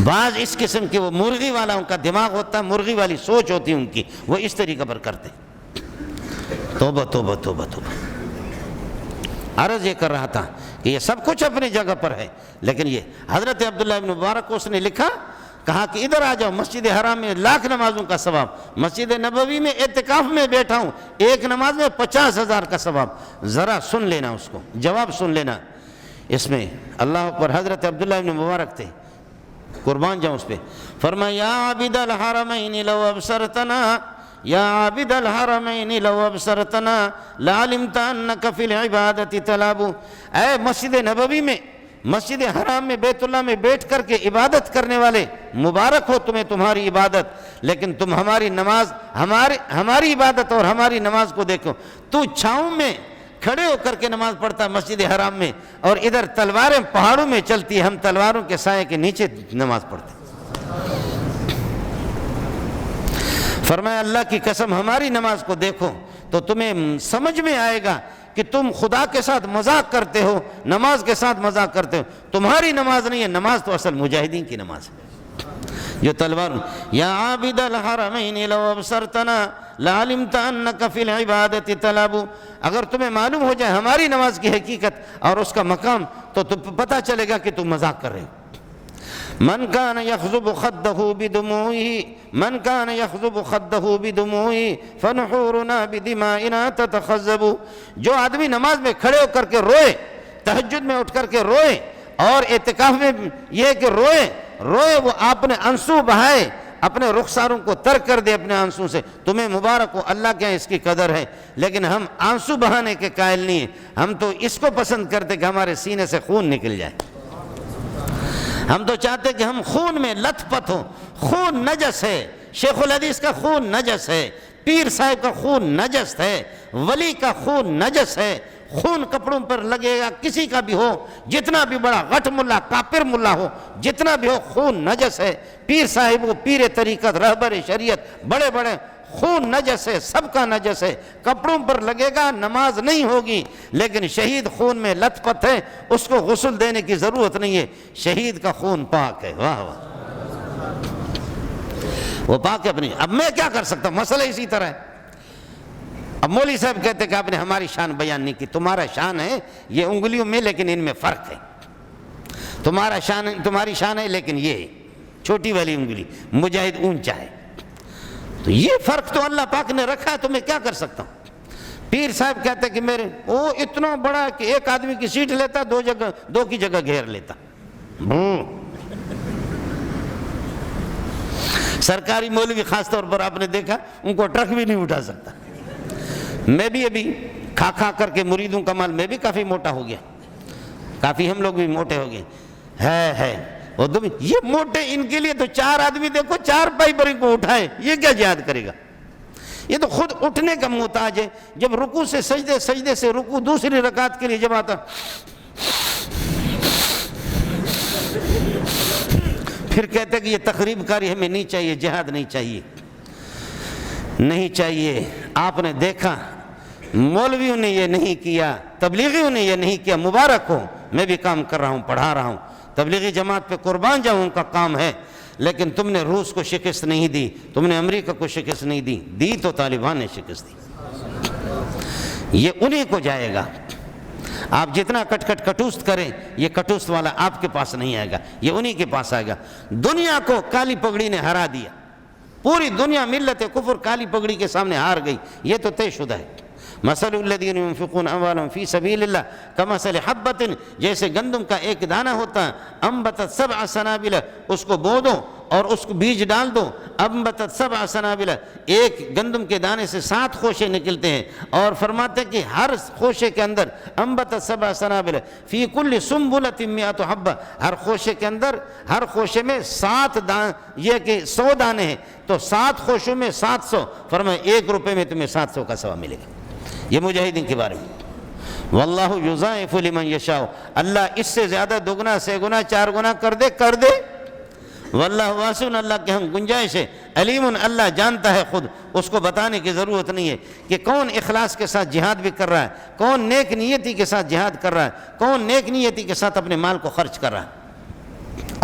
بعض اس قسم کے وہ مرغی والا ان کا دماغ ہوتا ہے، مرغی والی سوچ ہوتی ہے ان کی، وہ اس طریقہ پر کرتے۔ توبہ توبہ توبہ توبہ۔ عرض یہ کر رہا تھا کہ یہ سب کچھ اپنی جگہ پر ہے، لیکن یہ حضرت عبداللہ ابن مبارک کو اس نے لکھا، کہا کہ ادھر آ جاؤ، مسجد حرام میں 1,00,000 نمازوں کا ثواب، مسجد نبوی میں اعتکاف میں بیٹھا ہوں، ایک نماز میں 50,000 کا ثواب، ذرا سن لینا اس کو، جواب سن لینا اس میں۔ اللہ پر حضرت عبداللہ ابن مبارک تھے، قربان جاؤں اس پہ، فرمایا یا عابد الحرمین لو ابصرتنا، یا عابد الحرمین لو ابصرتنا لعلمت انک فی العبادت تلعب، اے مسجد نبوی میں، مسجد حرام میں، بیت اللہ میں بیٹھ کر کے عبادت کرنے والے، مبارک ہو تمہیں تمہاری عبادت، لیکن تم ہماری نماز، ہماری عبادت اور ہماری نماز کو دیکھو، تو چھاؤں میں کھڑے ہو کر کے نماز پڑھتا مسجد حرام میں، اور ادھر تلواریں پہاڑوں میں چلتی، ہم تلواروں کے سائے کے نیچے نماز پڑھتے۔ فرمایا اللہ کی قسم ہماری نماز کو دیکھو تو تمہیں سمجھ میں آئے گا کہ تم خدا کے ساتھ مذاق کرتے ہو، نماز کے ساتھ مذاق کرتے ہو، تمہاری نماز نہیں ہے، نماز تو اصل مجاہدین کی نماز ہے جو تلوار۔ یا عابد الحرمین لو ابصرتنا لعلمت انک فی العبادت تلعب، اگر تمہیں معلوم ہو جائے ہماری نماز کی حقیقت اور اس کا مقام تو پتہ چلے گا کہ تم مذاق کر رہے ہو۔ من کان یخضب خدہ بدموعہ، من کان یخضب خدہ بدموعہ فنحورنا بدمائنا تتخضب، جو آدمی نماز میں کھڑے ہو کر کے روئے، تہجد میں اٹھ کر کے روئے، اور اعتکاف میں یہ کہ روئے وہ آپ نے آنسو بہائے، اپنے رخساروں کو ترک کر دے اپنے آنسو سے، تمہیں مبارک ہو، اللہ کے اس کی قدر ہے، لیکن ہم آنسو بہانے کے قائل نہیں ہیں، ہم تو اس کو پسند کرتے کہ ہمارے سینے سے خون نکل جائے، ہم تو چاہتے کہ ہم خون میں لت پت ہوں، خون نجس ہے، شیخ الحدیث کا خون نجس ہے، پیر صاحب کا خون نجس ہے، ولی کا خون نجس ہے، خون کپڑوں پر لگے گا کسی کا بھی ہو، جتنا بھی بڑا غٹ ملا، کافر ملا ہو، جتنا بھی ہو، خون نجس ہے، پیر صاحب و پیر طریقت، رہبر شریعت، بڑے بڑے، خون نجس ہے، سب کا نجس ہے، کپڑوں پر لگے گا نماز نہیں ہوگی، لیکن شہید خون میں لت پت ہے، اس کو غسل دینے کی ضرورت نہیں ہے، شہید کا خون پاک ہے، واہ واہ، وہ پاک ہے اپنی۔ اب میں کیا کر سکتا ہوں، مسئلہ اسی طرح ہے۔ اب مولوی صاحب کہتے کہ آپ نے ہماری شان بیان نہیں کی، تمہارا شان ہے یہ انگلیوں میں، لیکن ان میں فرق ہے، تمہاری شان ہے لیکن یہ ہے چھوٹی والی انگلی، مجاہد اونچا ہے۔ تو یہ فرق تو اللہ پاک نے رکھا ہے، تو میں کیا کر سکتا ہوں؟ پیر صاحب کہتے ہیں کہ میرے وہ اتنا بڑا کہ ایک آدمی کی سیٹ لیتا، دو کی جگہ گھیر لیتا۔ سرکاری مولوی خاص طور پر آپ نے دیکھا ان کو ٹرک بھی نہیں اٹھا سکتا۔ میں بھی ابھی کھا کر کے مریدوں کا مال، میں بھی کافی موٹا ہو گیا، کافی ہم لوگ بھی موٹے ہو گئے ہے یہ موٹے، ان کے لیے تو 4 آدمی دیکھو 4 پائی پر ان کو اٹھائے، یہ کیا جہاد کرے گا؟ یہ تو خود اٹھنے کا محتاج ہے۔ جب رکوع سے سجدے، سجدے سے رکوع، دوسری رکعت کے لیے جب آتا پھر کہتے کہ یہ تقریب کاری ہمیں نہیں چاہیے، جہاد نہیں چاہیے، نہیں چاہیے۔ آپ نے دیکھا مولویوں نے یہ نہیں کیا، تبلیغیوں نے یہ نہیں کیا، مبارک ہو، میں بھی کام کر رہا ہوں، پڑھا رہا ہوں، تبلیغی جماعت پہ قربان جاؤں، ان کا کام ہے، لیکن تم نے روس کو شکست نہیں دی، تم نے امریکہ کو شکست نہیں دی تو طالبان نے شکست دی، یہ انہی کو جائے گا۔ آپ جتنا کٹوست کریں، یہ کٹوست والا آپ کے پاس نہیں آئے گا، یہ انہی کے پاس آئے گا۔ دنیا کو کالی پگڑی نے ہرا دیا، پوری دنیا ملت کفر کالی پگڑی کے سامنے ہار گئی، یہ تو طے شدہ ہے۔ مثل الذین ينفقون اموالهم فی سبیل اللہ کمثل حبۃ، جیسے گندم کا ایک دانہ ہوتا ہے، انبتت 7 سنابل، اس کو بو دو اور اس کو بیج ڈال دو، انبتت 7 سنابل، ایک گندم کے دانے سے 7 خوشے نکلتے ہیں، اور فرماتے ہیں کہ ہر خوشے کے اندر انبتت 7 سنابل فی کل سنبلۃ 100 حبہ، ہر خوشے کے اندر، ہر خوشے میں 7 یہ کہ 100 دانے ہیں، تو 7 خوشوں میں 700، فرمایا 1 روپے میں تمہیں 700 کا ثواب ملے گا۔ یہ مجاہدین کے بارے میں، واللہ یضاعف لمن یشاء، اللہ اس سے زیادہ دگنا سے گنا 4 گنا کر دے، واللہ واسع، اللہ کے ہم گنجائش ہے، علیم، اللہ جانتا ہے خود، اس کو بتانے کی ضرورت نہیں ہے کہ کون اخلاص کے ساتھ جہاد بھی کر رہا ہے، کون نیک نیتی کے ساتھ جہاد کر رہا ہے، کون نیک نیتی کے ساتھ اپنے مال کو خرچ کر رہا ہے۔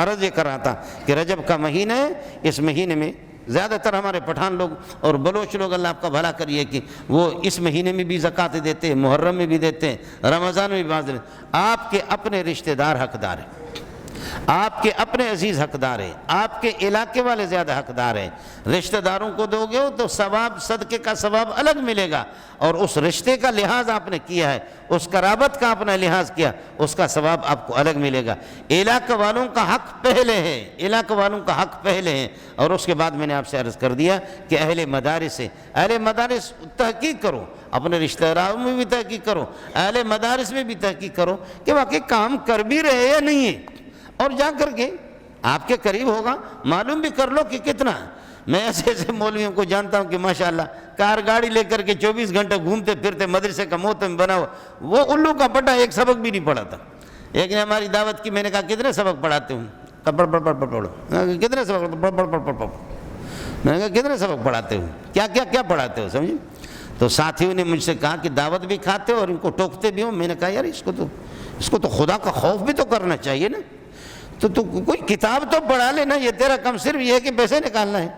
عرض یہ کر رہا تھا کہ رجب کا مہینہ ہے، اس مہینے میں زیادہ تر ہمارے پٹھان لوگ اور بلوچ لوگ، اللہ آپ کا بھلا کریے، کہ وہ اس مہینے میں بھی زکوٰۃ دیتے ہیں، محرم میں بھی دیتے ہیں، رمضان میں بھی باز دیتے ہیں۔ آپ کے اپنے رشتہ دار حقدار ہیں، آپ کے اپنے عزیز حقدار ہیں، آپ کے علاقے والے زیادہ حقدار ہیں۔ رشتہ داروں کو دو گے تو ثواب، صدقے کا ثواب الگ ملے گا، اور اس رشتے کا لحاظ آپ نے کیا ہے، اس قرابت کا آپ نے لحاظ کیا، اس کا ثواب آپ کو الگ ملے گا۔ علاقہ والوں کا حق پہلے ہے، علاقہ والوں کا حق پہلے ہے۔ اور اس کے بعد میں نے آپ سے عرض کر دیا کہ اہل مدارس ہے، اہل مدارس تحقیق کرو، اپنے رشتہ داروں میں بھی تحقیق کرو، اہل مدارس میں بھی تحقیق کرو کہ واقعی کام کر بھی رہے یا نہیں ہے، اور جا کر کے آپ کے قریب ہوگا معلوم بھی کر لو کہ کتنا۔ میں ایسے مولویوں کو جانتا ہوں کہ ماشاءاللہ کار گاڑی لے کر کے 24 گھنٹے گھومتے پھرتے، مدرسے کا محتم بنا ہوا، وہ الو کا پٹا ایک سبق بھی نہیں پڑھا تھا۔ ایک نے ہماری دعوت کی، میں نے کہا کتنے سبق پڑھاتے ہوں؟ پڑھو کتنے سبق پڑھو، میں نے کہا کتنے سبق پڑھاتے ہو، کیا پڑھاتے ہو، سمجھے؟ تو ساتھیوں نے مجھ سے کہا کہ دعوت بھی کھاتے ہو اور ان کو ٹوکتے بھی ہو۔ میں نے کہا یار اس کو تو خدا کا خوف بھی تو کرنا چاہیے نا، تو کوئی کتاب تو پڑھا لینا، یہ تیرا کم صرف یہ ہے کہ پیسے نکالنا ہے،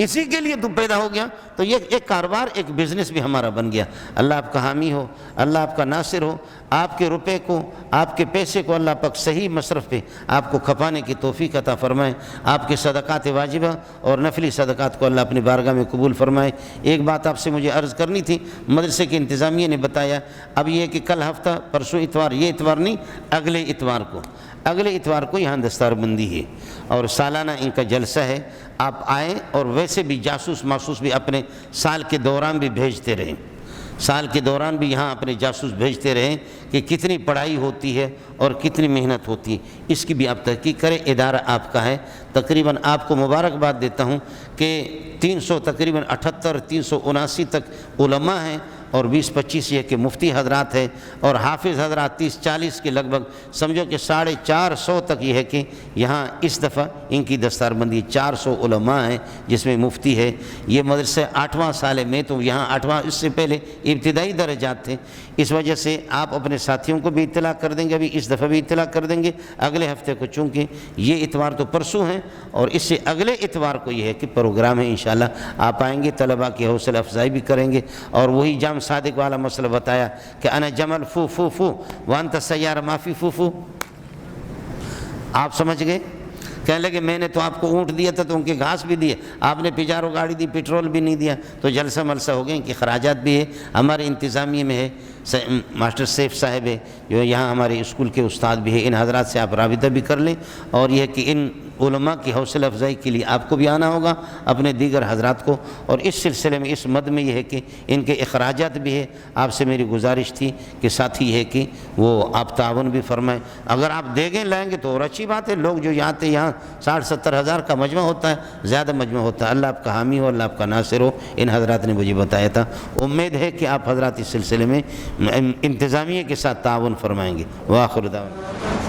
اسی کے لیے تو پیدا ہو گیا۔ تو یہ ایک کاروبار، ایک بزنس بھی ہمارا بن گیا۔ اللہ آپ کا حامی ہو، اللہ آپ کا ناصر ہو، آپ کے روپے کو، آپ کے پیسے کو اللہ پاک صحیح مصرف پہ آپ کو کھپانے کی توفیق عطا فرمائے۔ آپ کے صدقات واجبہ اور نفلی صدقات کو اللہ اپنی بارگاہ میں قبول فرمائے۔ ایک بات آپ سے مجھے عرض کرنی تھی، مدرسے کی انتظامیہ نے بتایا، اب یہ کہ کل ہفتہ، پرسوں اتوار، یہ اتوار نہیں، اگلے اتوار کو یہاں دستار بندی ہے اور سالانہ ان کا جلسہ ہے، آپ آئیں، اور ویسے بھی جاسوس ماسوس بھی اپنے سال کے دوران بھی بھیجتے رہیں، سال کے دوران بھی یہاں اپنے جاسوس بھیجتے رہیں کہ کتنی پڑھائی ہوتی ہے اور کتنی محنت ہوتی ہے، اس کی بھی آپ تحقیق کریں۔ ادارہ آپ کا ہے، تقریباً آپ کو مبارکباد دیتا ہوں کہ 379 تک علماء ہیں، اور 20-25 یہ کہ مفتی حضرات ہیں، اور حافظ حضرات 30-40 کے لگ بھگ، سمجھو کہ 450 تک یہ ہے کہ یہاں اس دفعہ ان کی دستار بندی 400 علماء ہیں، جس میں مفتی ہے۔ یہ مدرسہ 8واں سال میں، تو یہاں 8واں، اس سے پہلے ابتدائی درجات تھے، اس وجہ سے آپ اپنے ساتھیوں کو بھی اطلاع کر دیں گے، ابھی اس دفعہ بھی اطلاع کر دیں گے اگلے ہفتے کو، چونکہ یہ اتوار تو پرسوں ہیں، اور اس سے اگلے اتوار کو یہ ہے کہ پروگرام ہے، انشاءاللہ آپ آئیں گے، طلباء کی حوصلہ افزائی بھی کریں گے، اور وہی جام صادق والا مسئلہ بتایا کہ انا جمل فو فو فو وانت سیارہ ما فی فو فو، آپ سمجھ گئے؟ کہنے لگے میں نے تو آپ کو اونٹ دیا تھا تو ان کے گھاس بھی دیے، آپ نے پیجارو گاڑی دی، پیٹرول بھی نہیں دیا، تو جلسہ ملسہ ہو گئے کہ خراجات بھی ہے، ہمارے انتظامیہ میں ہے، ماسٹر سیف صاحب ہے جو یہاں ہمارے اسکول کے استاد بھی ہے، ان حضرات سے آپ رابطہ بھی کر لیں، اور یہ کہ ان علماء کی حوصلہ افزائی کے لیے آپ کو بھی آنا ہوگا، اپنے دیگر حضرات کو، اور اس سلسلے میں اس مد میں یہ ہے کہ ان کے اخراجات بھی ہے، آپ سے میری گزارش تھی کہ ساتھی ہے کہ وہ آپ تعاون بھی فرمائیں، اگر آپ دیگیں لائیں گے تو اور اچھی بات ہے، لوگ جو یہاں 60-70 ہزار کا مجمع ہوتا ہے، زیادہ مجمع ہوتا ہے، اللہ آپ کا حامی ہو، اللہ آپ کا ناصر ہو، ان حضرات نے مجھے بتایا تھا، امید ہے کہ آپ حضرات اس سلسلے میں انتظامیہ کے ساتھ تعاون فرمائیں گے۔ وآخر دعوانا